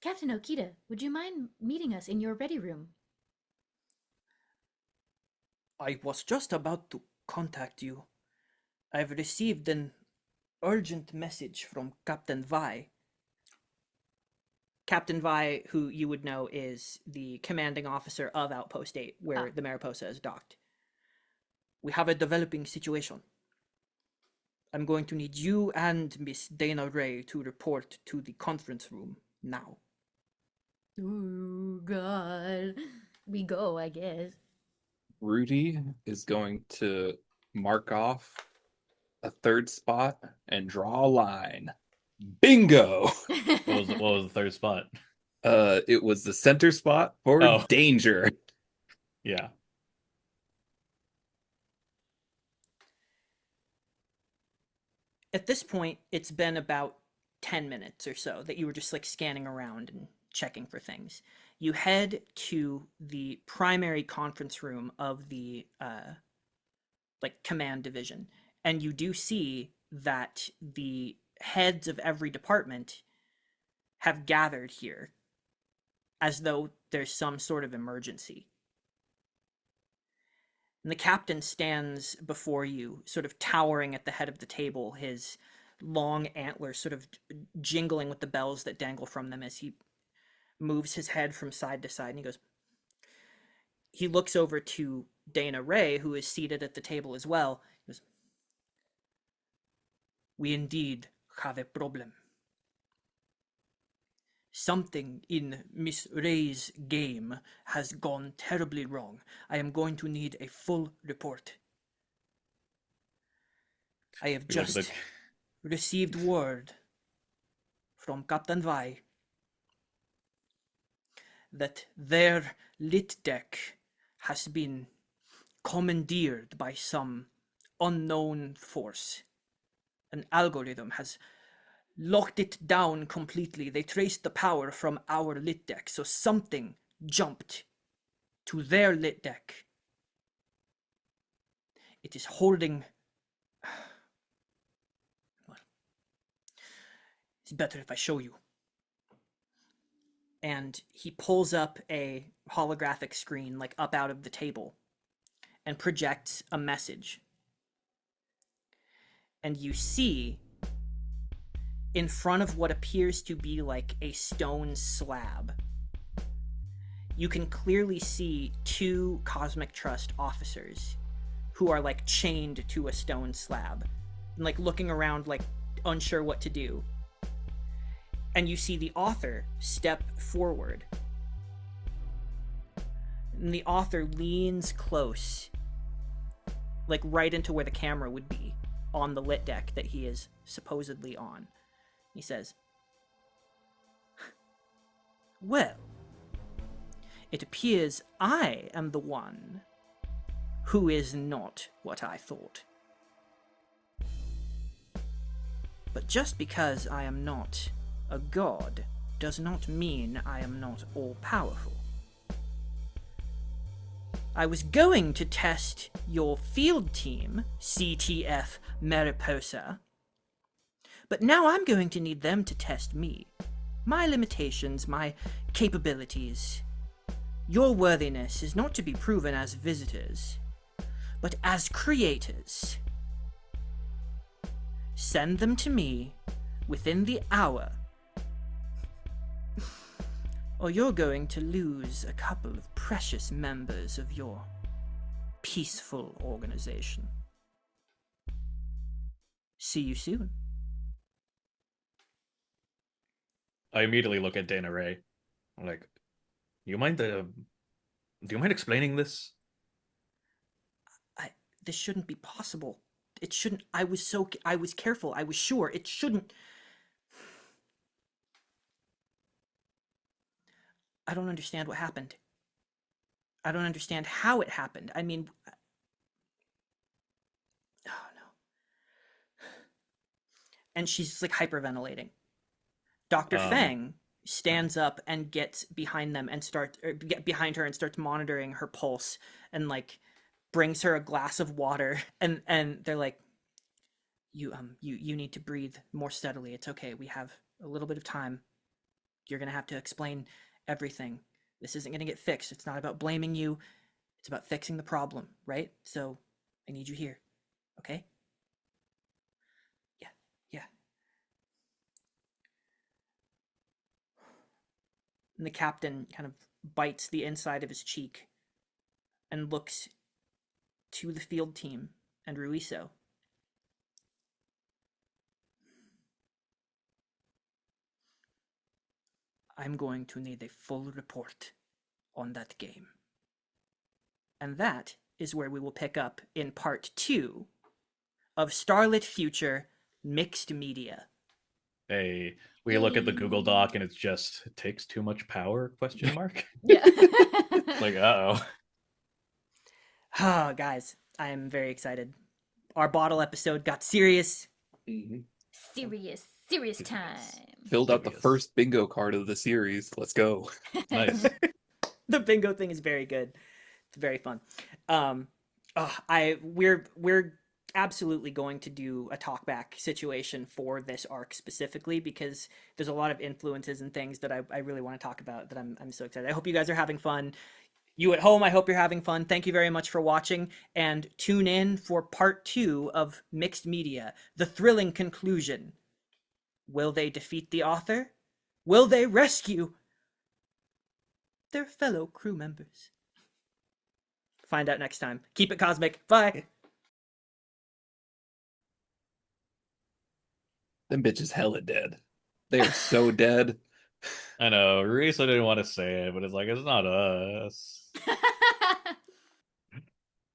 E: Captain Okita, would you mind meeting us in your ready room?
A: I was just about to contact you. I've received an urgent message from Captain Vi. Captain Vi, who you would know is the commanding officer of Outpost 8, where the Mariposa is docked. We have a developing situation. I'm going to need you and Miss Dana Ray to report to the conference room now.
B: ooh, God. We go, I guess.
D: Rudy is going to mark off a third spot and draw a line. Bingo!
C: What was the third spot?
D: It was the center spot for danger.
C: Yeah.
A: At this point, it's been about 10 minutes or so that you were just like scanning around and checking for things. You head to the primary conference room of the like command division, and you do see that the heads of every department have gathered here as though there's some sort of emergency. And the captain stands before you, sort of towering at the head of the table, his long antlers sort of jingling with the bells that dangle from them as he moves his head from side to side. And he goes, he looks over to Dana Ray, who is seated at the table as well. He goes, we indeed have a problem. Something in Miss Ray's game has gone terribly wrong. I am going to need a full report. I have just received word from Captain Vi that their lit deck has been commandeered by some unknown force. An algorithm has locked it down completely. They traced the power from our lit deck, so something jumped to their lit deck. It is holding... Well, it's better if I show you. And he pulls up a holographic screen, like up out of the table, and projects a message. And you see, in front of what appears to be like a stone slab, you can clearly see two Cosmic Trust officers who are like chained to a stone slab and like looking around like unsure what to do. And you see the author step forward. And the author leans close, like right into where the camera would be on the lit deck that he is supposedly on. He says, well, it appears I am the one who is not what I thought. But just because I am not a god does not mean I am not all-powerful. I was going to test your field team, CTF Mariposa, but now I'm going to need them to test me. My limitations, my capabilities. Your worthiness is not to be proven as visitors, but as creators. Send them to me within the hour, or you're going to lose a couple of precious members of your peaceful organization. See you soon.
C: I immediately look at Dana Ray. I'm like, do you mind explaining this?
A: This shouldn't be possible. It shouldn't. I was careful. I was sure. It shouldn't. I don't understand what happened. I don't understand how it happened. I mean, oh no. And she's like hyperventilating. Dr. Feng stands up and gets behind them and get behind her and starts monitoring her pulse and like brings her a glass of water and they're like, you need to breathe more steadily. It's okay. We have a little bit of time. You're gonna have to explain everything. This isn't gonna get fixed. It's not about blaming you. It's about fixing the problem, right? So I need you here. Okay? Yeah, yeah. And the captain kind of bites the inside of his cheek and looks to the field team and Ruiso. I'm going to need a full report on that game. And that is where we will pick up in part 2 of STARLIT Future Mixed Media.
C: Hey, we look at the Google Doc and it's just, it takes too much power, question mark?
B: Yeah.
C: Like, uh-oh.
A: Ah, guys, I am very excited. Our bottle episode got serious.
B: Serious time.
D: Filled out the first bingo card of the series. Let's go.
C: Nice.
A: The bingo thing is very good. It's very fun. We're absolutely going to do a talkback situation for this arc specifically because there's a lot of influences and things that I really want to talk about that I'm so excited. I hope you guys are having fun. You at home, I hope you're having fun. Thank you very much for watching, and tune in for part 2 of Mixed Media, the thrilling conclusion. Will they defeat the author? Will they rescue their fellow crew members? Find out next time. Keep it cosmic. Bye.
D: Them bitches hella dead. They are so dead.
C: I know, Ruiso didn't want to say it, but it's like, it's not us.